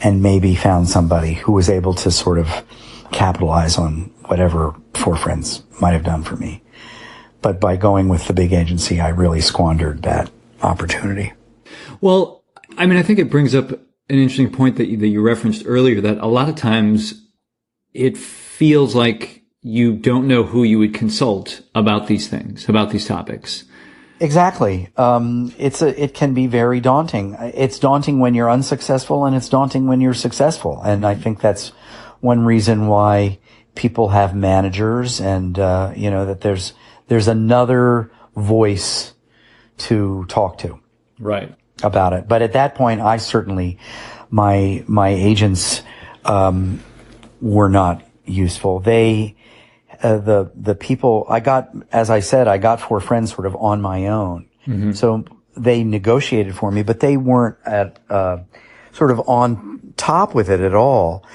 and maybe found somebody who was able to sort of capitalize on whatever Four Friends might have done for me. But by going with the big agency, I really squandered that opportunity. Well, I think it brings up an interesting point that you referenced earlier, that a lot of times it feels like you don't know who you would consult about these things, about these topics. Exactly. It can be very daunting. It's daunting when you're unsuccessful, and it's daunting when you're successful. And I think that's one reason why people have managers, and, that there's another voice to talk to. Right. About it. But at that point, I certainly, my agents, were not useful. The people I got, as I said, I got Four Friends sort of on my own. Mm-hmm. So they negotiated for me, but they weren't sort of on top with it at all.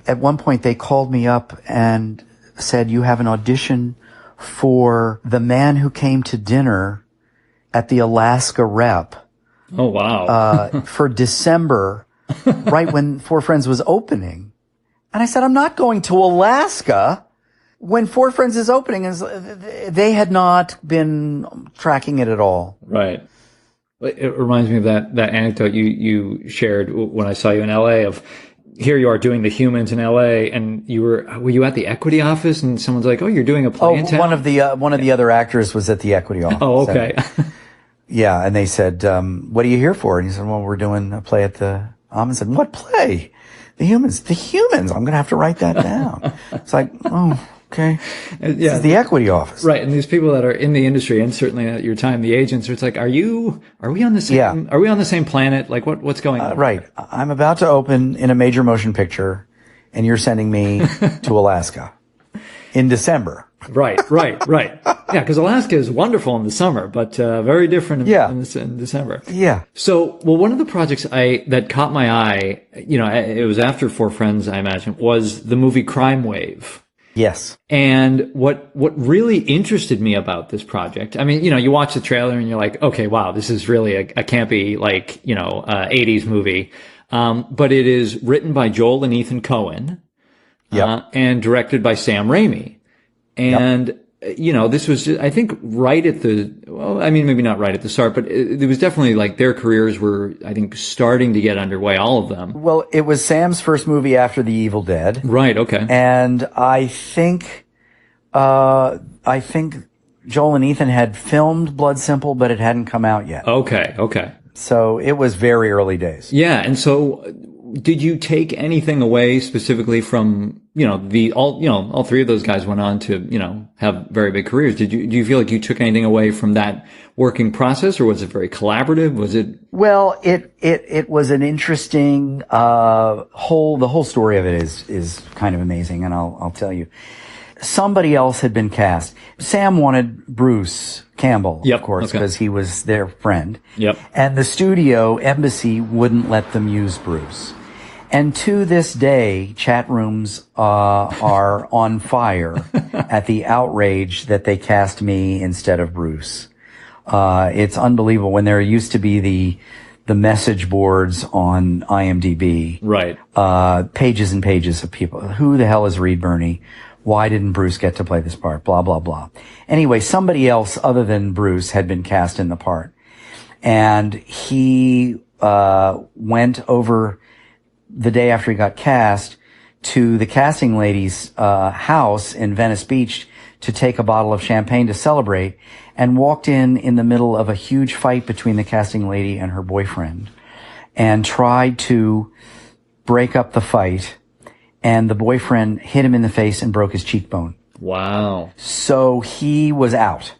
At one point, they called me up and said, "You have an audition for the man who came to dinner at the Alaska Rep." Oh, wow. For December, right when Four Friends was opening. And I said, "I'm not going to Alaska." When Four Friends is opening, they had not been tracking it at all. Right. It reminds me of that anecdote you shared when I saw you in LA of, here you are doing The Humans in LA, and were you at the Equity office, and someone's like, "Oh, you're doing a play in town?" One of the other actors was at the Equity office. Oh, okay. Yeah, and they said, "What are you here for?" And he said, "Well, we're doing a play at the." I said, "What play?" The Humans. I'm going to have to write that down. It's like, oh. Okay. Yeah. This is the Equity office. Right. And these people that are in the industry, and certainly at your time, the agents, it's like, are we on the same planet? Like what's going on? Right. I'm about to open in a major motion picture, and you're sending me to Alaska in December. Right. Yeah. Cause Alaska is wonderful in the summer, but, very different in December. Yeah. So, one of the projects that caught my eye, it was after Four Friends, I imagine, was the movie Crime Wave. Yes. And what really interested me about this project, you watch the trailer and you're like, okay, wow, this is really a campy, 80s movie. But it is written by Joel and Ethan Coen. Yep. And directed by Sam Raimi. And, this was, I think, right at maybe not right at the start, but it was definitely their careers were, I think, starting to get underway, all of them. Well, it was Sam's first movie after The Evil Dead. Right, okay. And I think Joel and Ethan had filmed Blood Simple, but it hadn't come out yet. Okay. So it was very early days. Yeah, and so did you take anything away specifically from, all three of those guys went on to, have very big careers. Do you feel like you took anything away from that working process, or was it very collaborative? Was it? Well, it was an interesting, the whole story of it is kind of amazing. And I'll tell you, somebody else had been cast. Sam wanted Bruce Campbell, of course, because he was their friend. Yep. And the studio embassy wouldn't let them use Bruce. And to this day, chat rooms are on fire at the outrage that they cast me instead of Bruce. It's unbelievable. When there used to be the message boards on IMDb, right? Pages and pages of people. Who the hell is Reed Birney? Why didn't Bruce get to play this part? Blah blah blah. Anyway, somebody else other than Bruce had been cast in the part. And he went over the day after he got cast to the casting lady's house in Venice Beach to take a bottle of champagne to celebrate, and walked in the middle of a huge fight between the casting lady and her boyfriend, and tried to break up the fight, and the boyfriend hit him in the face and broke his cheekbone. Wow. So he was out.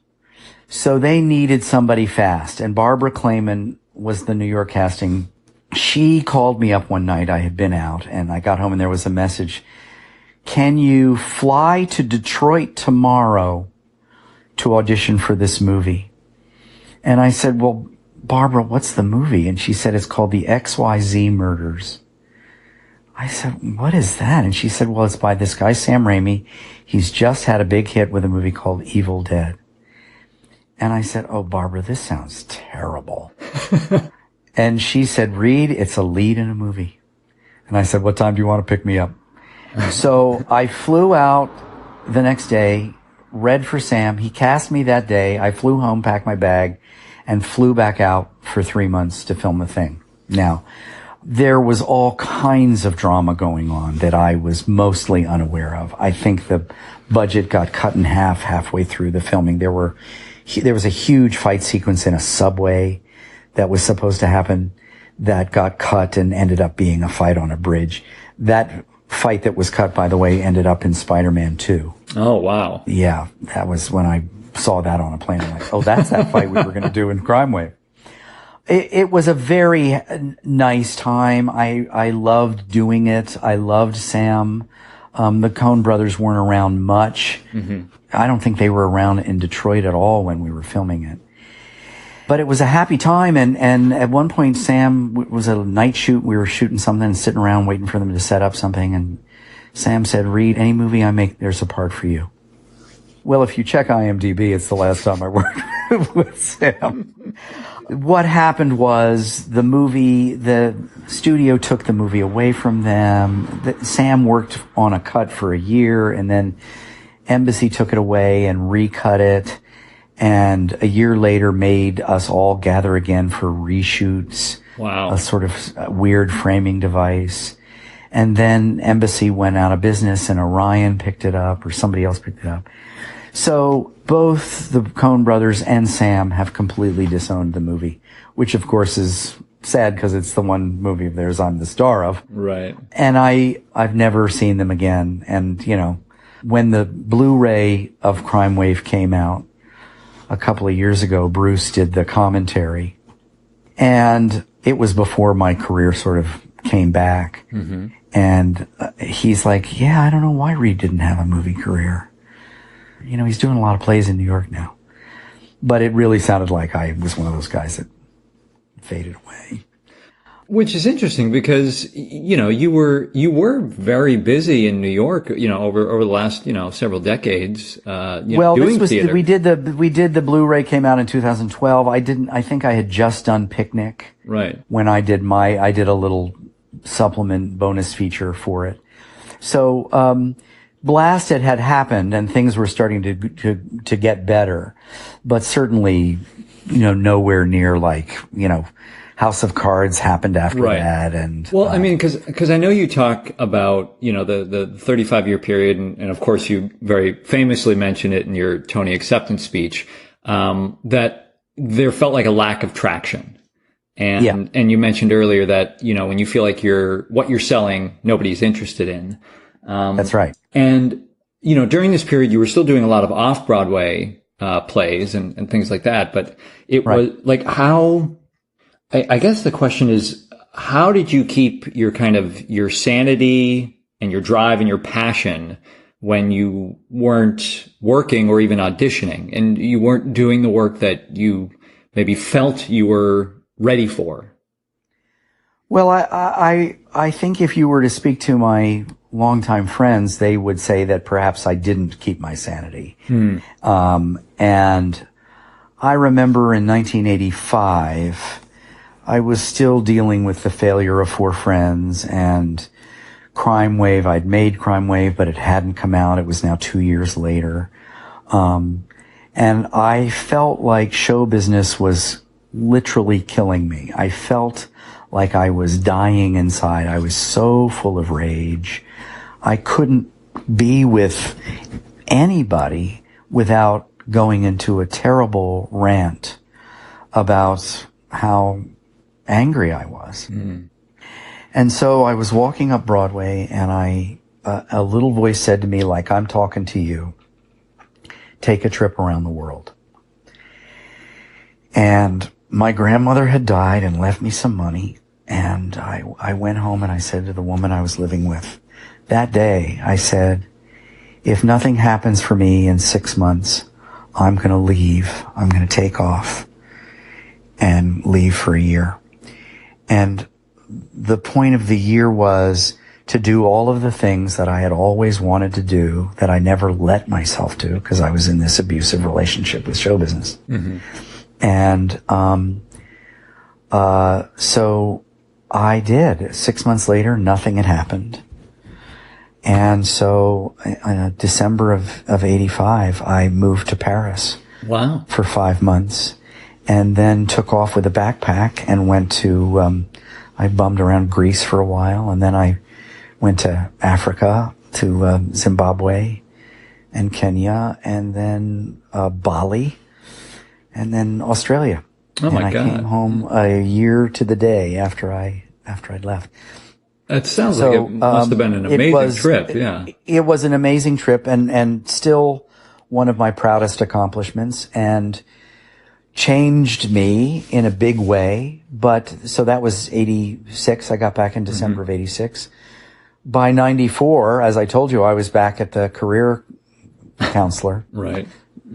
So they needed somebody fast, and Barbara Clayman was the New York casting. She called me up one night. I had been out, and I got home, and there was a message. Can you fly to Detroit tomorrow to audition for this movie? And I said, well, Barbara, what's the movie? And she said, it's called The XYZ Murders. I said, what is that? And she said, well, it's by this guy, Sam Raimi. He's just had a big hit with a movie called Evil Dead. And I said, oh, Barbara, this sounds terrible. And she said, Reed, it's a lead in a movie. And I said, what time do you want to pick me up? So I flew out the next day, read for Sam. He cast me that day. I flew home, packed my bag, and flew back out for 3 months to film the thing. Now, there was all kinds of drama going on that I was mostly unaware of. I think the budget got cut in half halfway through the filming. There was a huge fight sequence in a subway that was supposed to happen that got cut and ended up being a fight on a bridge. That fight that was cut, by the way, ended up in Spider-Man 2. Oh, wow. Yeah, that was when I saw that on a plane. I'm like, oh, that's that fight we were going to do in Crime Wave. It was a very nice time. I loved doing it. I loved Sam. The Coen brothers weren't around much. Mm-hmm. I don't think they were around in Detroit at all when we were filming it. But it was a happy time, and at one point, Sam, was a night shoot. We were shooting something and sitting around waiting for them to set up something, and Sam said, Reed, any movie I make, there's a part for you. Well, if you check IMDb, it's the last time I worked with Sam. What happened was the studio took the movie away from them. Sam worked on a cut for a year, and then Embassy took it away and recut it. And a year later made us all gather again for reshoots. Wow. A sort of weird framing device. And then Embassy went out of business and Orion picked it up, or somebody else picked it up. So both the Coen brothers and Sam have completely disowned the movie, which of course is sad because it's the one movie of theirs I'm the star of. Right. And I've never seen them again. And, you know, when the Blu-ray of Crime Wave came out a couple of years ago, Bruce did the commentary, and it was before my career sort of came back. Mm-hmm. And he's like, yeah, I don't know why Reed didn't have a movie career. You know, he's doing a lot of plays in New York now. But it really sounded like I was one of those guys that faded away. Which is interesting because, you know, you were very busy in New York, you know, over the last, you know, several decades, doing theater. We did the Blu-ray came out in 2012. I think I had just done Picnic. Right. When I did a little supplement bonus feature for it. So, Blasted had happened and things were starting to get better, but certainly, you know, nowhere near like, you know, House of Cards happened after that. And well, I mean, cause I know you talk about, you know, the 35-year period. And of course you very famously mention it in your Tony acceptance speech, that there felt like a lack of traction. And you mentioned earlier that, you know, when you feel like what you're selling, nobody's interested in. That's right. And, you know, during this period, you were still doing a lot of off-Broadway, plays and things like that. But it was like I guess the question is, how did you keep your sanity and your drive and your passion when you weren't working or even auditioning and you weren't doing the work that you maybe felt you were ready for? Well, I think if you were to speak to my longtime friends, they would say that perhaps I didn't keep my sanity. And I remember in 1985, I was still dealing with the failure of Four Friends and Crime Wave. I'd made Crime Wave, but it hadn't come out. It was now 2 years later. And I felt like show business was literally killing me. I felt like I was dying inside. I was so full of rage. I couldn't be with anybody without going into a terrible rant about how angry I was. And so I was walking up Broadway, and a little voice said to me, like I'm talking to you, take a trip around the world. And my grandmother had died and left me some money. And I went home and I said to the woman I was living with that day, I said, if nothing happens for me in 6 months, I'm going to leave. I'm going to take off and leave for a year. And the point of the year was to do all of the things that I had always wanted to do that I never let myself do because I was in this abusive relationship with show business. And so I did. 6 months later, nothing had happened. And so December of 85, I moved to Paris. Wow. For 5 months, and then took off with a backpack and went to, I bummed around Greece for a while, and then I went to Africa, to Zimbabwe and Kenya, and then Bali, and then Australia. Oh my God. And I came home a year to the day after I'd left. It sounds like it must have been an amazing trip. Yeah. It was an amazing trip, and still one of my proudest accomplishments, and changed me in a big way. But so that was 86. I got back in December of 86. By 94, as I told you, I was back at the career counselor. Right.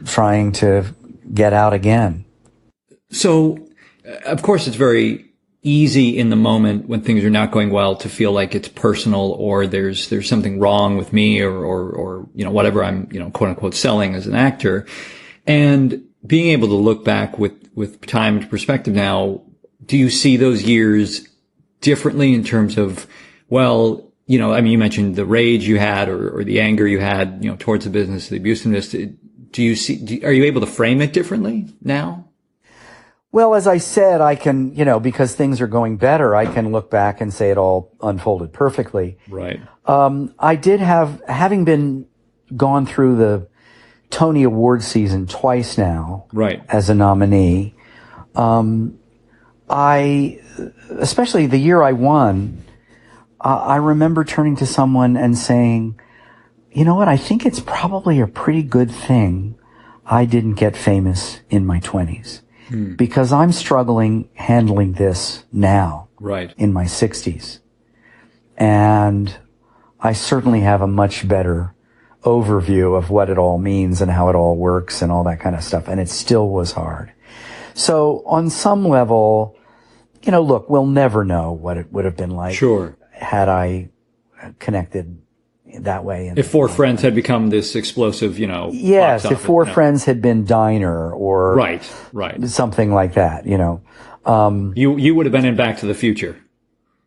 Trying to get out again. So, of course, it's very easy in the moment when things are not going well to feel like it's personal, or there's something wrong with me, or you know, whatever I'm, you know, quote unquote selling as an actor. And being able to look back with time and perspective now, do you see those years differently in terms of, well, you know, I mean, you mentioned the rage you had, or the anger you had, you know, towards the business, the abusiveness. Are you able to frame it differently now? Well, as I said, I can, you know, because things are going better, I can look back and say it all unfolded perfectly. Right. I did having been gone through the Tony Award season twice now. Right. As a nominee. Especially the year I won, I remember turning to someone and saying, you know what, I think it's probably a pretty good thing I didn't get famous in my 20s. Because I'm struggling handling this now. Right. In my 60s. And I certainly have a much better overview of what it all means and how it all works and all that kind of stuff. And it still was hard. So on some level, you know, look, we'll never know what it would have been like. Sure. Had I connected that way. If Four Friends had become this explosive, you know. Yes, if Four Friends had been Diner or. Right. Something like that, you know. You would have been in Back to the Future.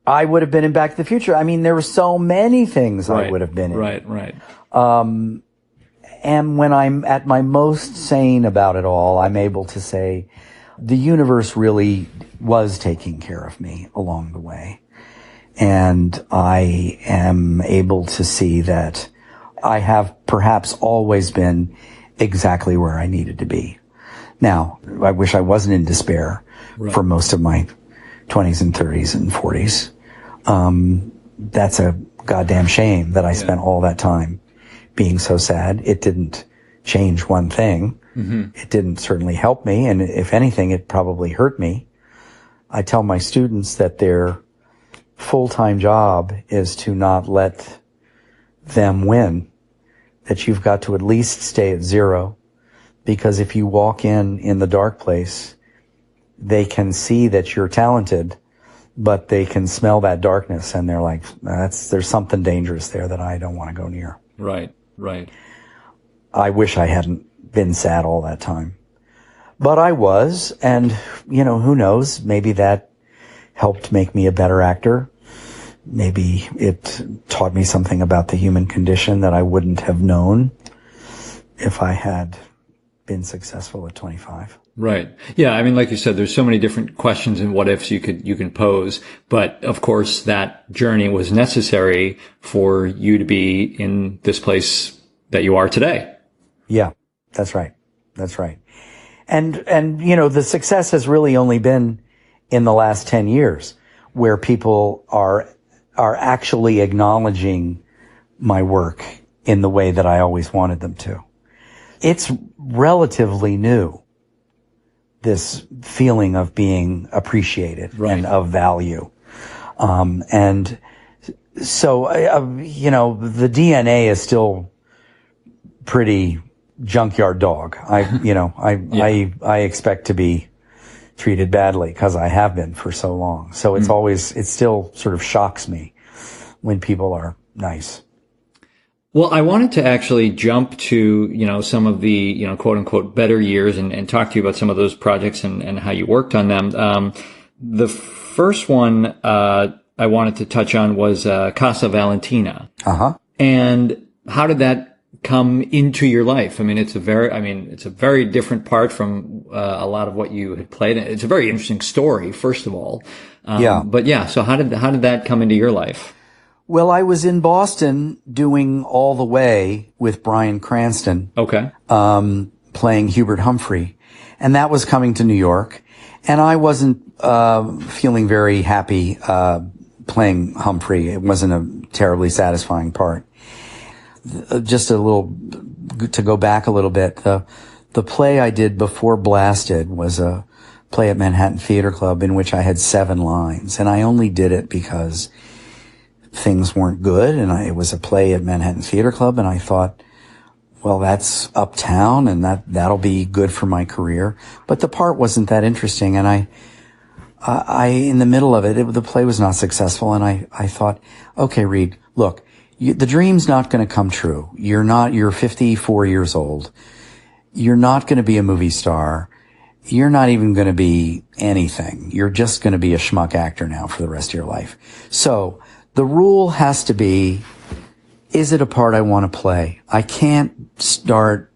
I would have been in Back to the Future. I mean, there were so many things I would have been in. Right. And when I'm at my most sane about it all, I'm able to say the universe really was taking care of me along the way. And I am able to see that I have perhaps always been exactly where I needed to be. Now, I wish I wasn't in despair for most of my 20s and 30s and 40s. That's a goddamn shame that I spent all that time being so sad. It didn't change one thing. It didn't certainly help me. And if anything, it probably hurt me. I tell my students that their full-time job is to not let them win, that you've got to at least stay at zero, because if you walk in the dark place, they can see that you're talented, but they can smell that darkness and they're like, there's something dangerous there that I don't want to go near. Right. I wish I hadn't been sad all that time, but I was, and you know, who knows, maybe that helped make me a better actor. Maybe it taught me something about the human condition that I wouldn't have known if I had been successful at 25. Right. Yeah. I mean, like you said, there's so many different questions and what ifs you can pose. But of course, that journey was necessary for you to be in this place that you are today. Yeah, that's right. That's right. And, you know, the success has really only been in the last 10 years where people are actually acknowledging my work in the way that I always wanted them to. It's relatively new, this feeling of being appreciated and of value. And so, you know, the DNA is still pretty junkyard dog. I expect to be treated badly because I have been for so long. So it's it still sort of shocks me when people are nice. Well, I wanted to actually jump to, you know, some of the, you know, quote unquote better years and talk to you about some of those projects and how you worked on them. The first one, I wanted to touch on was, Casa Valentina. And how did that come into your life? I mean, it's a very different part from, a lot of what you had played. It's a very interesting story, first of all. But yeah, so how did that come into your life? Well, I was in Boston doing All the Way with Bryan Cranston. Okay. Playing Hubert Humphrey. And that was coming to New York. And I wasn't, feeling very happy, playing Humphrey. It wasn't a terribly satisfying part. Just to go back a little bit, the play I did before Blasted was a play at Manhattan Theater Club in which I had 7 lines. And I only did it because things weren't good, and it was a play at Manhattan Theater Club, and I thought, well, that's uptown, and that'll be good for my career. But the part wasn't that interesting, and I in the middle of it, the play was not successful, and I thought, okay, Reed, look, the dream's not going to come true. You're 54 years old. You're not going to be a movie star. You're not even going to be anything. You're just going to be a schmuck actor now for the rest of your life. So the rule has to be, is it a part I want to play? I can't start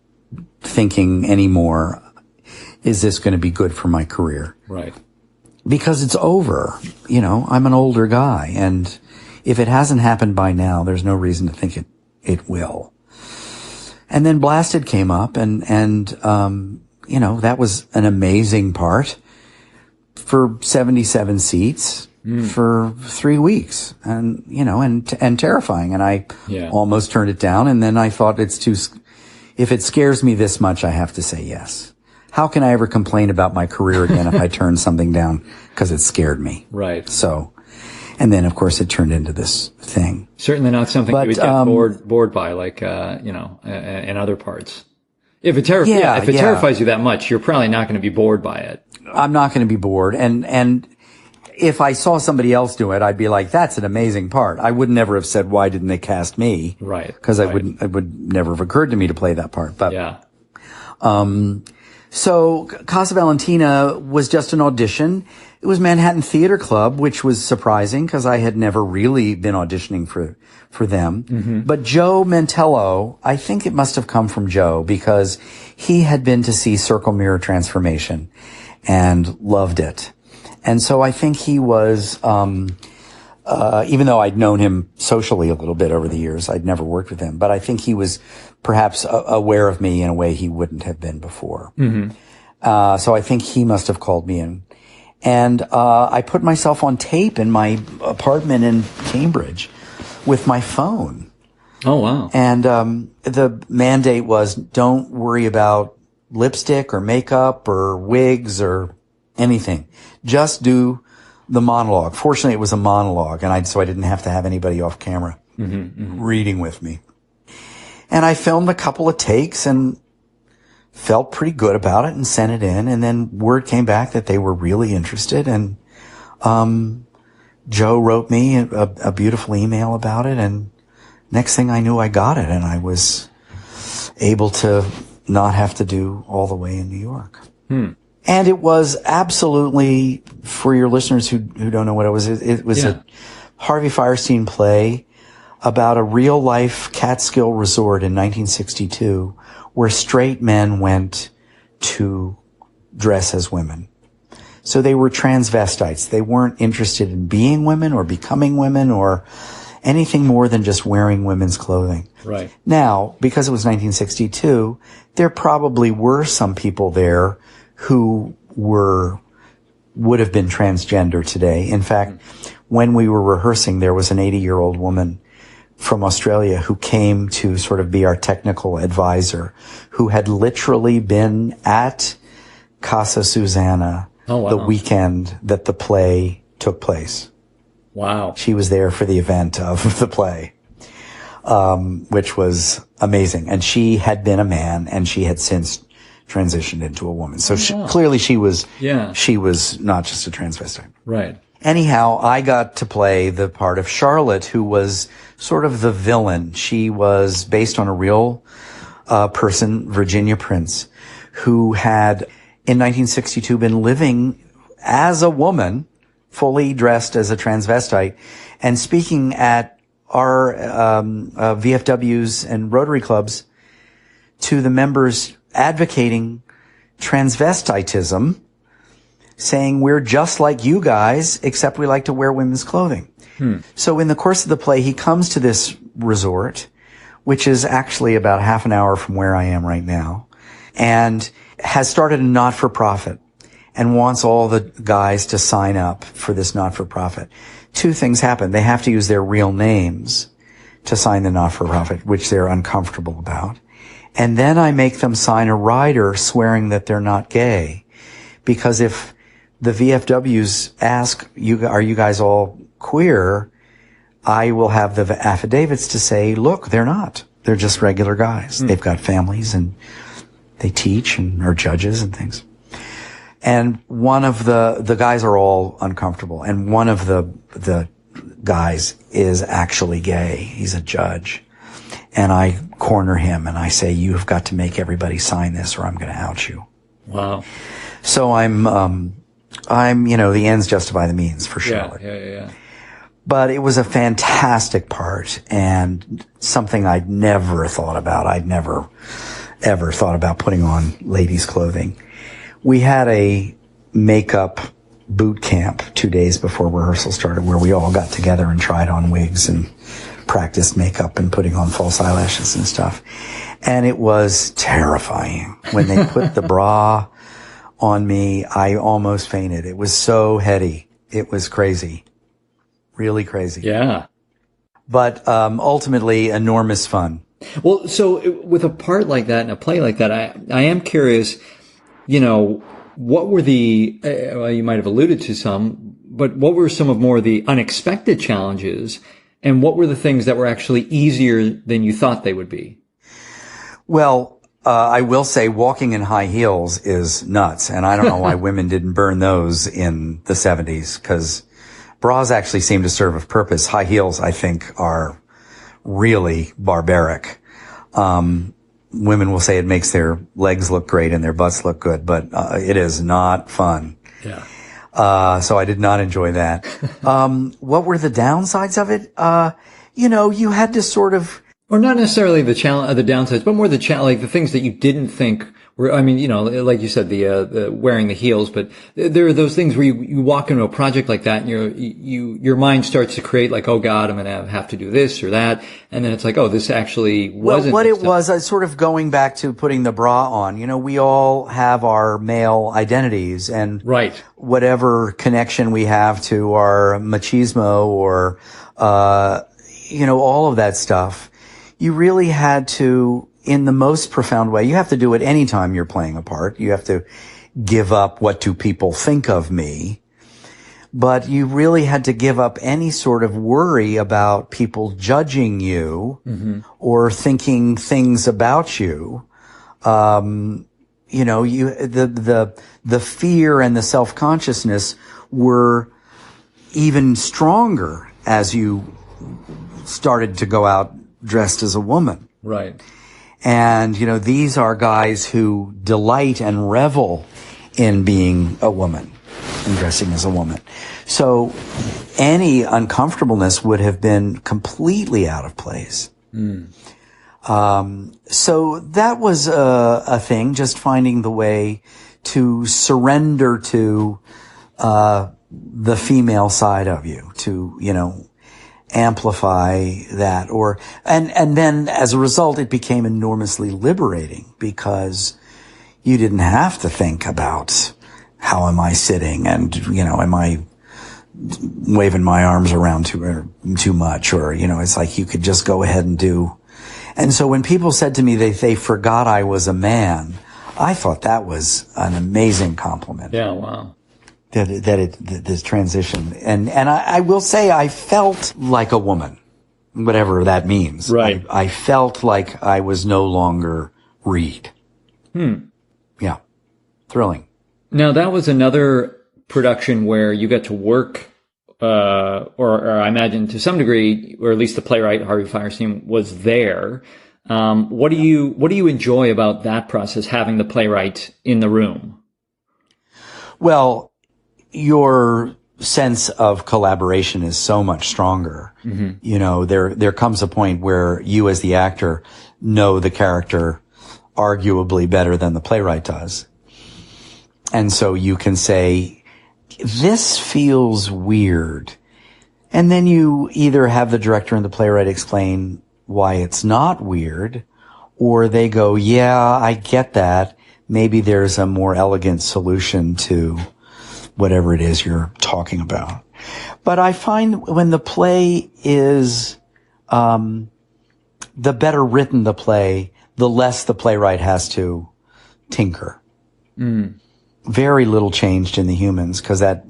thinking anymore, is this going to be good for my career? Right. Because it's over. You know, I'm an older guy, and if it hasn't happened by now, there's no reason to think it will. And then Blasted came up, and you know, that was an amazing part for 77 seats. For 3 weeks, and, you know, and terrifying. And I almost turned it down. And then I thought if it scares me this much, I have to say yes. How can I ever complain about my career again if I turn something down because it scared me? Right. So, and then of course it turned into this thing. Certainly not something you would get bored by, like, you know, in other parts. If it terrifies you that much, you're probably not going to be bored by it. I'm not going to be bored. And if I saw somebody else do it, I'd be like, that's an amazing part. I would never have said, why didn't they cast me? Right. Because it would never have occurred to me to play that part. But, so Casa Valentina was just an audition. It was Manhattan Theater Club, which was surprising because I had never really been auditioning for them. But Joe Mantello, I think it must have come from Joe because he had been to see Circle Mirror Transformation and loved it. And so I think he was, even though I'd known him socially a little bit over the years, I'd never worked with him, but I think he was perhaps aware of me in a way he wouldn't have been before. So I think he must have called me in. And, I put myself on tape in my apartment in Cambridge with my phone. Oh, wow. And, the mandate was don't worry about lipstick or makeup or wigs or anything. Just do the monologue. Fortunately, it was a monologue, and so I didn't have to have anybody off camera reading with me. And I filmed a couple of takes and felt pretty good about it and sent it in. And then word came back that they were really interested. And Joe wrote me a beautiful email about it. And next thing I knew, I got it, and I was able to not have to do All the Way in New York. And it was absolutely, for your listeners who don't know what it was a Harvey Fierstein play about a real life Catskill resort in 1962 where straight men went to dress as women. So they were transvestites. They weren't interested in being women or becoming women or anything more than just wearing women's clothing. Right. Now, because it was 1962, there probably were some people there who would have been transgender today. In fact, when we were rehearsing, there was an 80-year-old woman from Australia who came to sort of be our technical advisor, who had literally been at Casa Susanna the weekend that the play took place. Wow. She was there for the event of the play, which was amazing. And she had been a man, and she had since transitioned into a woman. So clearly she was not just a transvestite. Right. Anyhow, I got to play the part of Charlotte, who was sort of the villain. She was based on a real person, Virginia Prince, who had in 1962 been living as a woman, fully dressed as a transvestite, and speaking at our VFWs and Rotary clubs to the members advocating transvestitism, saying we're just like you guys, except we like to wear women's clothing. So in the course of the play, he comes to this resort, which is actually about half an hour from where I am right now, and has started a not-for-profit and wants all the guys to sign up for this not-for-profit. Two things happen. They have to use their real names to sign the not-for-profit, which they're uncomfortable about. And then I make them sign a rider swearing that they're not gay. Because if the VFWs ask, are you guys all queer? I will have the affidavits to say, look, they're not. They're just regular guys. They've got families and they teach and are judges and things. And one of the guys are all uncomfortable. And one of the guys is actually gay. He's a judge. And I corner him and I say, you've got to make everybody sign this or I'm going to out you. Wow. So I'm, the ends justify the means for Charlotte. Yeah. But it was a fantastic part and something I'd never thought about. I'd never, ever thought about putting on ladies' clothing. We had a makeup boot camp 2 days before rehearsal started where we all got together and tried on wigs and practiced makeup and putting on false eyelashes and stuff. And it was terrifying. When they put the bra on me, I almost fainted. It was so heady. It was crazy. Really crazy. Yeah. But ultimately, enormous fun. Well, so with a part like that and a play like that, I am curious, what were you might have alluded to some, but what were some of more of the unexpected challenges, and what were the things that were actually easier than you thought they would be? Well, I will say walking in high heels is nuts, and I don't know why women didn't burn those in the 70s, because bras actually seem to serve a purpose. High heels, I think, are really barbaric. Women will say it makes their legs look great and their butts look good, but it is not fun. Yeah. So I did not enjoy that. What were the downsides of it? You had to sort of, or not necessarily the downsides, but more the like the things that you didn't think were, like you said, the wearing the heels, but there are those things where you walk into a project like that and your mind starts to create like, oh God, I'm going to have to do this or that. And then it's like, oh, this actually wasn't. Well, what it was, sort of going back to putting the bra on, we all have our male identities and right. Whatever connection we have to our machismo or, all of that stuff. You really had to, in the most profound way, you have to do it anytime you're playing a part. You have to give up what do people think of me. But you really had to give up any sort of worry about people judging you or thinking things about you. The fear and the self-consciousness were even stronger as you started to go out dressed as a woman. Right. And, these are guys who delight and revel in being a woman and dressing as a woman. So any uncomfortableness would have been completely out of place. So that was a thing, just finding the way to surrender to the female side of you, to, amplify that, and then as a result it became enormously liberating, because you didn't have to think about how am I sitting and, am I waving my arms around too much, or, it's like you could just go ahead and do. And so when people said to me they forgot I was a man, I thought that was an amazing compliment. Yeah, wow. This transition. And I will say I felt like a woman, whatever that means. Right. I felt like I was no longer Reed. Yeah. Thrilling. Now, that was another production where you got to work, or I imagine to some degree, or at least the playwright, Harvey Fierstein, was there. What do you enjoy about that process, having the playwright in the room? Well, your sense of collaboration is so much stronger. Mm-hmm. There comes a point where you as the actor know the character arguably better than the playwright does. And so you can say, this feels weird. And then you either have the director and the playwright explain why it's not weird, or they go, yeah, I get that. Maybe there's a more elegant solution to whatever it is you're talking about. But I find when the play is, the better written the play, the less the playwright has to tinker. Very little changed in the humans, because that,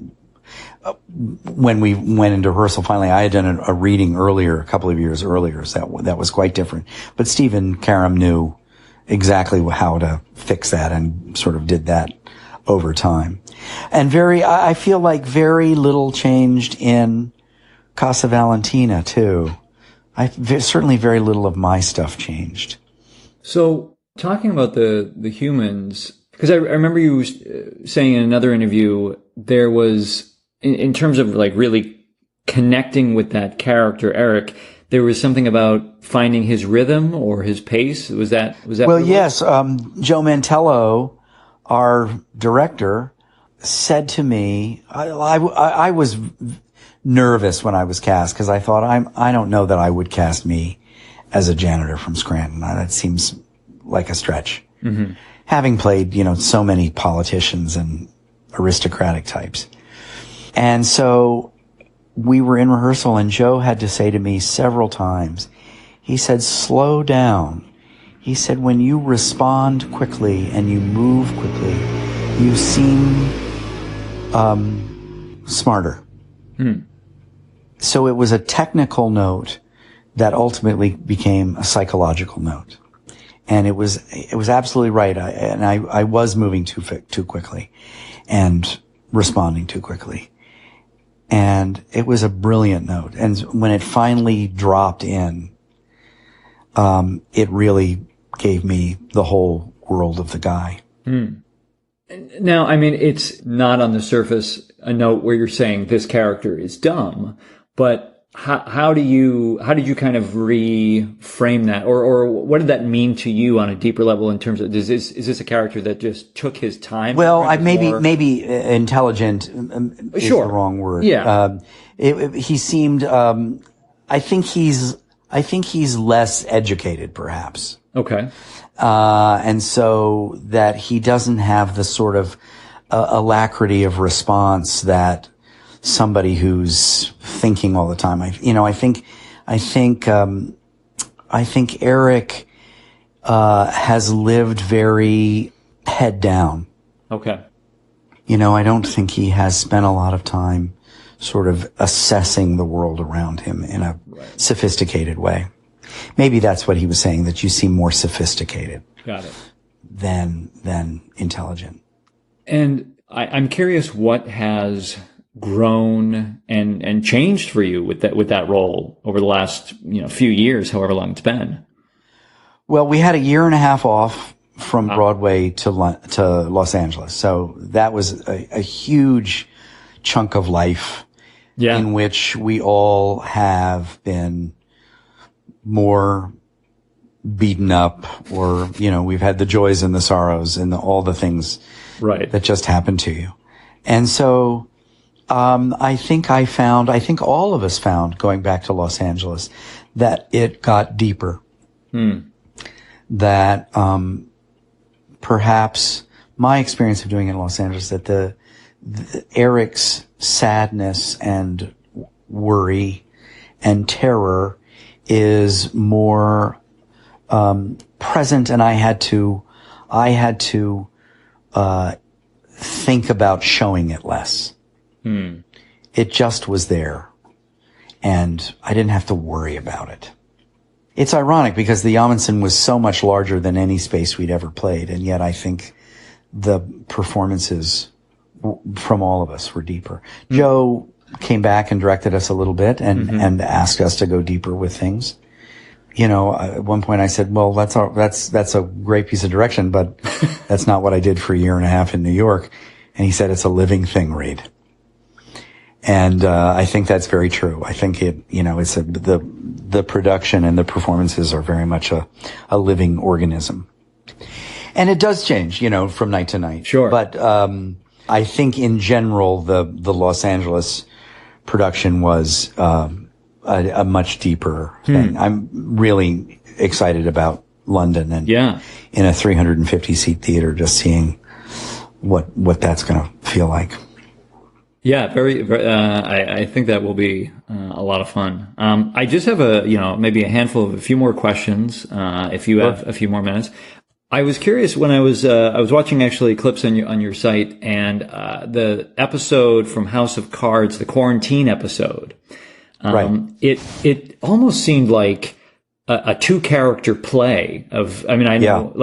when we went into rehearsal finally, I had done a reading earlier, a couple of years earlier, so that was quite different. But Stephen Karam knew exactly how to fix that and sort of did that over time. And I feel like very little changed in Casa Valentina too. Certainly very little of my stuff changed. So talking about the humans, because I remember you saying in another interview, there was, in terms of like really connecting with that character, Eric, there was something about finding his rhythm or his pace. Was that? Well, yes. Joe Mantello, our director, said to me, I was nervous when I was cast, because I thought, I don't know that I would cast me as a janitor from Scranton. That seems like a stretch. Mm-hmm. Having played, so many politicians and aristocratic types. And so we were in rehearsal, and Joe had to say to me several times, he said, slow down. He said, when you respond quickly and you move quickly, you seem smarter. So it was a technical note that ultimately became a psychological note. And it was absolutely right. I was moving too quickly and responding too quickly. And it was a brilliant note. And when it finally dropped in, it really gave me the whole world of the guy. Now, I mean, it's not on the surface a note where you're saying this character is dumb, but how did you kind of reframe that, or what did that mean to you on a deeper level in terms of, is this a character that just took his time? Well, maybe intelligent is the wrong word. Yeah. He seemed, I think he's less educated, perhaps. Okay. And so that he doesn't have the sort of alacrity of response that somebody who's thinking all the time. I think Eric has lived very head down. Okay. I don't think he has spent a lot of time sort of assessing the world around him in a sophisticated way. Maybe that's what he was saying, that you seem more sophisticated. Got it. Than intelligent. And I'm curious what has grown and changed for you with that role over the last few years, however long it's been. Well, we had a year and a half off from Broadway to Los Angeles, so that was a huge chunk of life in which we all have been more beaten up, or, we've had the joys and the sorrows and all the things that just happen to you. And so, I think all of us found, going back to Los Angeles, that it got deeper. That, perhaps my experience of doing it in Los Angeles, that the Eric's sadness and worry and terror is more present, and I had to think about showing it less. It just was there, and I didn't have to worry about it. It's ironic because the Amundsen was so much larger than any space we'd ever played, and yet I think the performances from all of us were deeper. Joe came back and directed us a little bit and asked us to go deeper with things. At one point I said, well, that's a great piece of direction, but that's not what I did for a year and a half in New York. And he said, it's a living thing, Reed. And, I think that's very true. I think it's the production and the performances are very much a living organism. And it does change, from night to night. Sure. But, I think in general, the Los Angeles production was, a much deeper thing. I'm really excited about London and in a 350 seat theater, just seeing what that's going to feel like. Yeah, very, very, I think that will be a lot of fun. I just have maybe a few more questions, if you have a few more minutes. I was curious when I was watching actually clips on your site, and the episode from House of Cards, the quarantine episode. It almost seemed like a two-character play of, I know,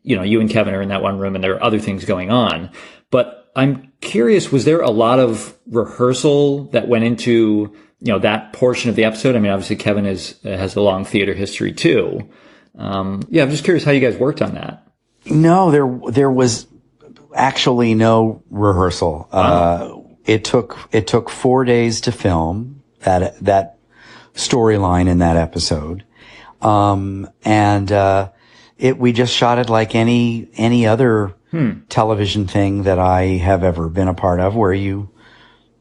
you and Kevin are in that one room and there are other things going on, but I'm curious, was there a lot of rehearsal that went into, that portion of the episode? Obviously Kevin has a long theater history too. I'm just curious how you guys worked on that. No, there was actually no rehearsal. It took 4 days to film that storyline in that episode. We just shot it like any other television thing that I have ever been a part of, where you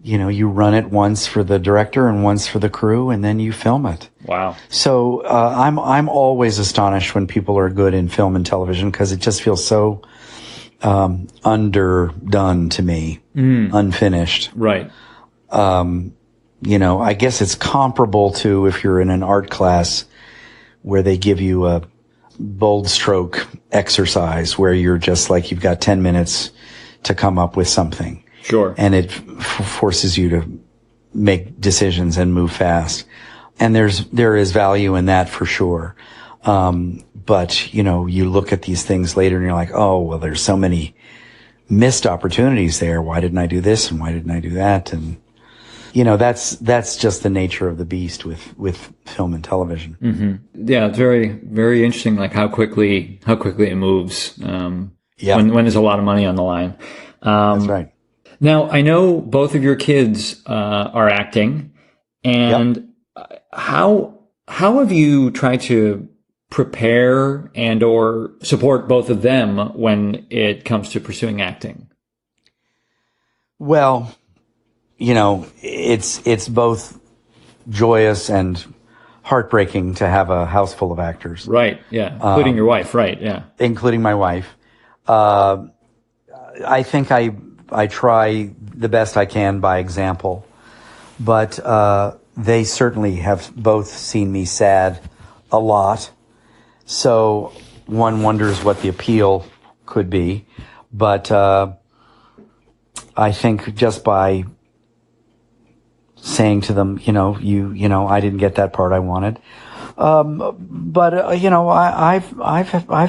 run it once for the director and once for the crew, and then you film it. Wow. So, I'm always astonished when people are good in film and television, because it just feels so, underdone to me, unfinished. Right. I guess it's comparable to if you're in an art class where they give you a bold stroke exercise where you're just like, you've got 10 minutes to come up with something. Sure. And it forces you to make decisions and move fast. And there is value in that for sure. But, you look at these things later and you're like, oh, well, there's so many missed opportunities there. Why didn't I do this? And why didn't I do that? And, that's just the nature of the beast with film and television. Mm-hmm. Yeah. It's very, very interesting, like how quickly it moves. When there's a lot of money on the line. That's right. Now, I know both of your kids, are acting, and how have you tried to prepare and or support both of them when it comes to pursuing acting? Well, it's both joyous and heartbreaking to have a house full of actors. Right. Yeah. Including your wife. Right. Yeah. Including my wife. I think I try the best I can by example, but, they certainly have both seen me sad a lot. So one wonders what the appeal could be. But, I think just by saying to them, I didn't get that part I wanted. I've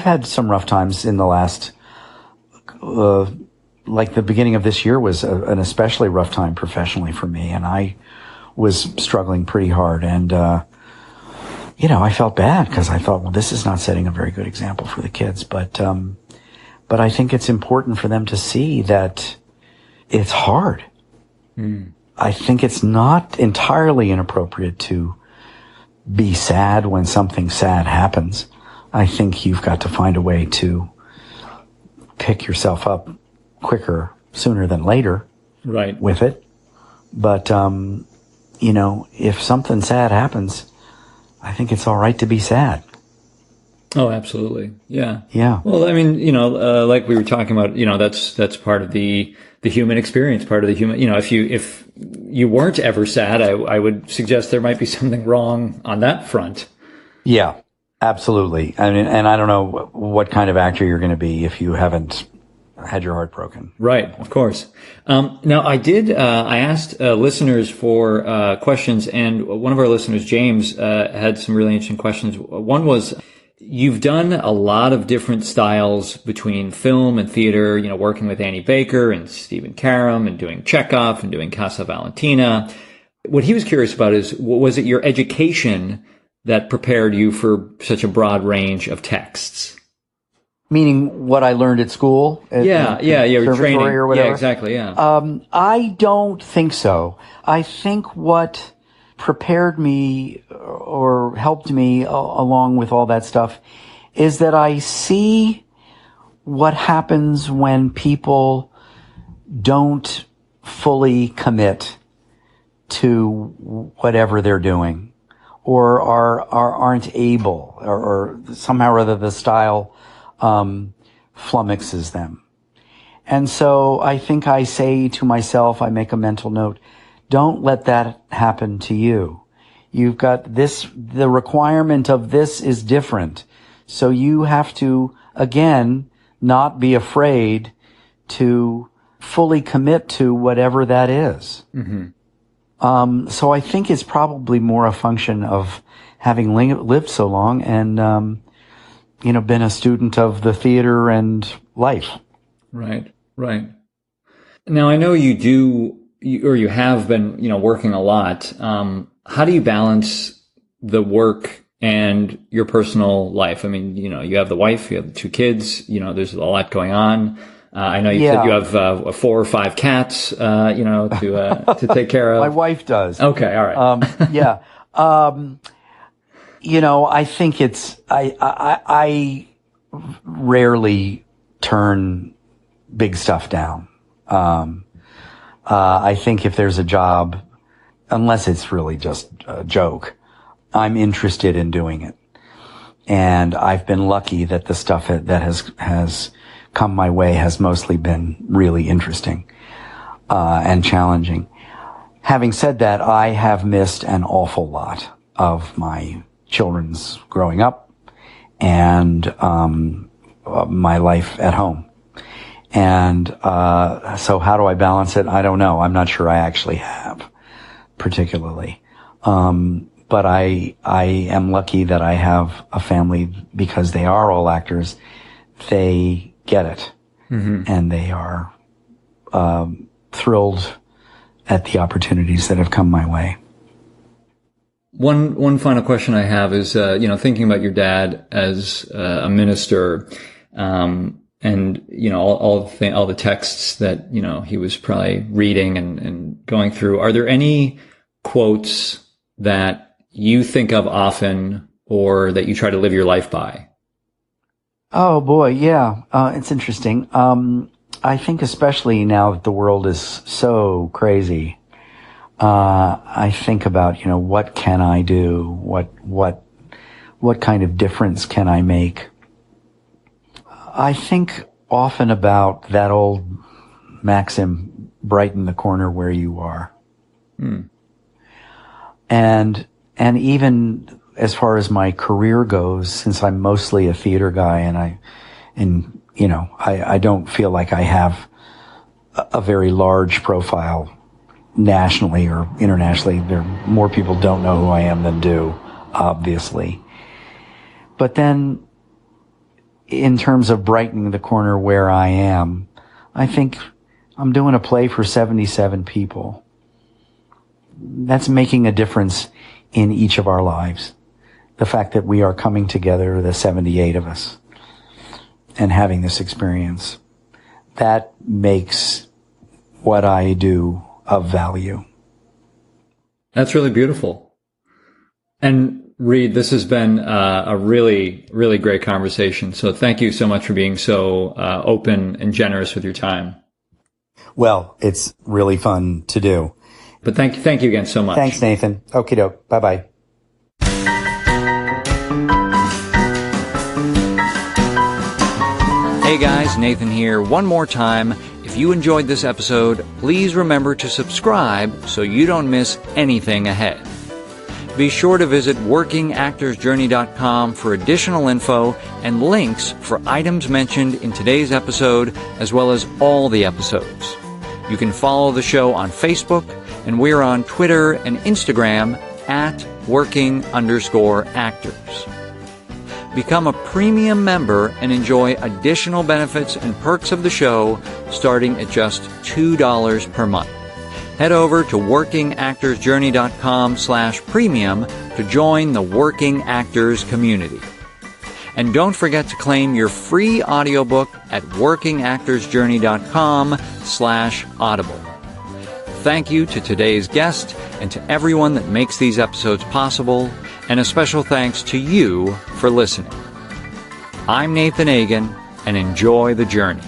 had some rough times in the last, like the beginning of this year was an especially rough time professionally for me. And I was struggling pretty hard. And, I felt bad because I thought, well, this is not setting a very good example for the kids. But I think it's important for them to see that it's hard. I think it's not entirely inappropriate to be sad when something sad happens. I think you've got to find a way to pick yourself up quicker, sooner than later, right, with it. But, if something sad happens, I think it's all right to be sad. Oh, absolutely. Yeah. Yeah. Well, I mean, like we were talking about, that's part of the human experience, part of the human, if you weren't ever sad, I would suggest there might be something wrong on that front. Yeah, absolutely. I mean, and I don't know what kind of actor you're going to be if you haven't had your heart broken. Right, of course. Now, I asked listeners for questions, and one of our listeners, James, had some really interesting questions. One was, you've done a lot of different styles between film and theater, working with Annie Baker and Stephen Karam and doing Chekhov and doing Casa Valentina. What he was curious about is, was it your education that prepared you for such a broad range of texts? Meaning what I learned at school? Yeah, training or whatever? Yeah, exactly, yeah. I don't think so. I think what prepared me or helped me along with all that stuff is that I see what happens when people don't fully commit to whatever they're doing, or aren't able, or somehow or other the style flummoxes them. And so I think I say to myself, I make a mental note, don't let that happen to you. You've got this, the requirement of this is different. So you have to, again, not be afraid to fully commit to whatever that is. Mm-hmm. So I think it's probably more a function of having lived so long and, been a student of the theater and life. Right, right. Now, I know you have been, working a lot. How do you balance the work and your personal life? I mean, you have the wife, you have the 2 kids, there's a lot going on. I know you said you have 4 or 5 cats, to take care of. My wife does. Okay, all right. Yeah. I think I rarely turn big stuff down. I think if there's a job, unless it's really just a joke, I'm interested in doing it. And I've been lucky that the stuff that has come my way has mostly been really interesting, and challenging. Having said that, I have missed an awful lot of my children's growing up and, my life at home. And, so how do I balance it? I don't know. I'm not sure I actually have particularly. But I am lucky that I have a family because they are all actors. They get it. Mm-hmm. And they are, thrilled at the opportunities that have come my way. One final question I have is, thinking about your dad as a minister, and all the texts that he was probably reading and going through. Are there any quotes that you think of often, or that you try to live your life by? Oh boy, yeah, it's interesting. I think especially now that the world is so crazy, I think about what can I do? What kind of difference can I make? I think often about that old maxim, brighten the corner where you are. And even as far as my career goes, since I'm mostly a theater guy and I don't feel like I have a very large profile nationally or internationally. More people don't know who I am than do, obviously. But then, in terms of brightening the corner where I am, I think I'm doing a play for 77 people. That's making a difference in each of our lives. The fact that we are coming together, the 78 of us, and having this experience, that makes what I do of value. That's really beautiful. And Reed, this has been a really, really great conversation. So thank you so much for being so open and generous with your time. Well, it's really fun to do. But thank you again so much. Thanks, Nathan. Okie doke. Bye-bye. Hey guys, Nathan here. One more time. If you enjoyed this episode, please remember to subscribe so you don't miss anything ahead. Be sure to visit workingactorsjourney.com for additional info and links for items mentioned in today's episode, as well as all the episodes. You can follow the show on Facebook, and we're on Twitter and Instagram at working_actors. Become a premium member and enjoy additional benefits and perks of the show starting at just $2 per month. Head over to workingactorsjourney.com/premium to join the Working Actors community. And don't forget to claim your free audiobook at workingactorsjourney.com/audible. Thank you to today's guest and to everyone that makes these episodes possible, and a special thanks to you for listening. I'm Nathan Agan, and enjoy the journey.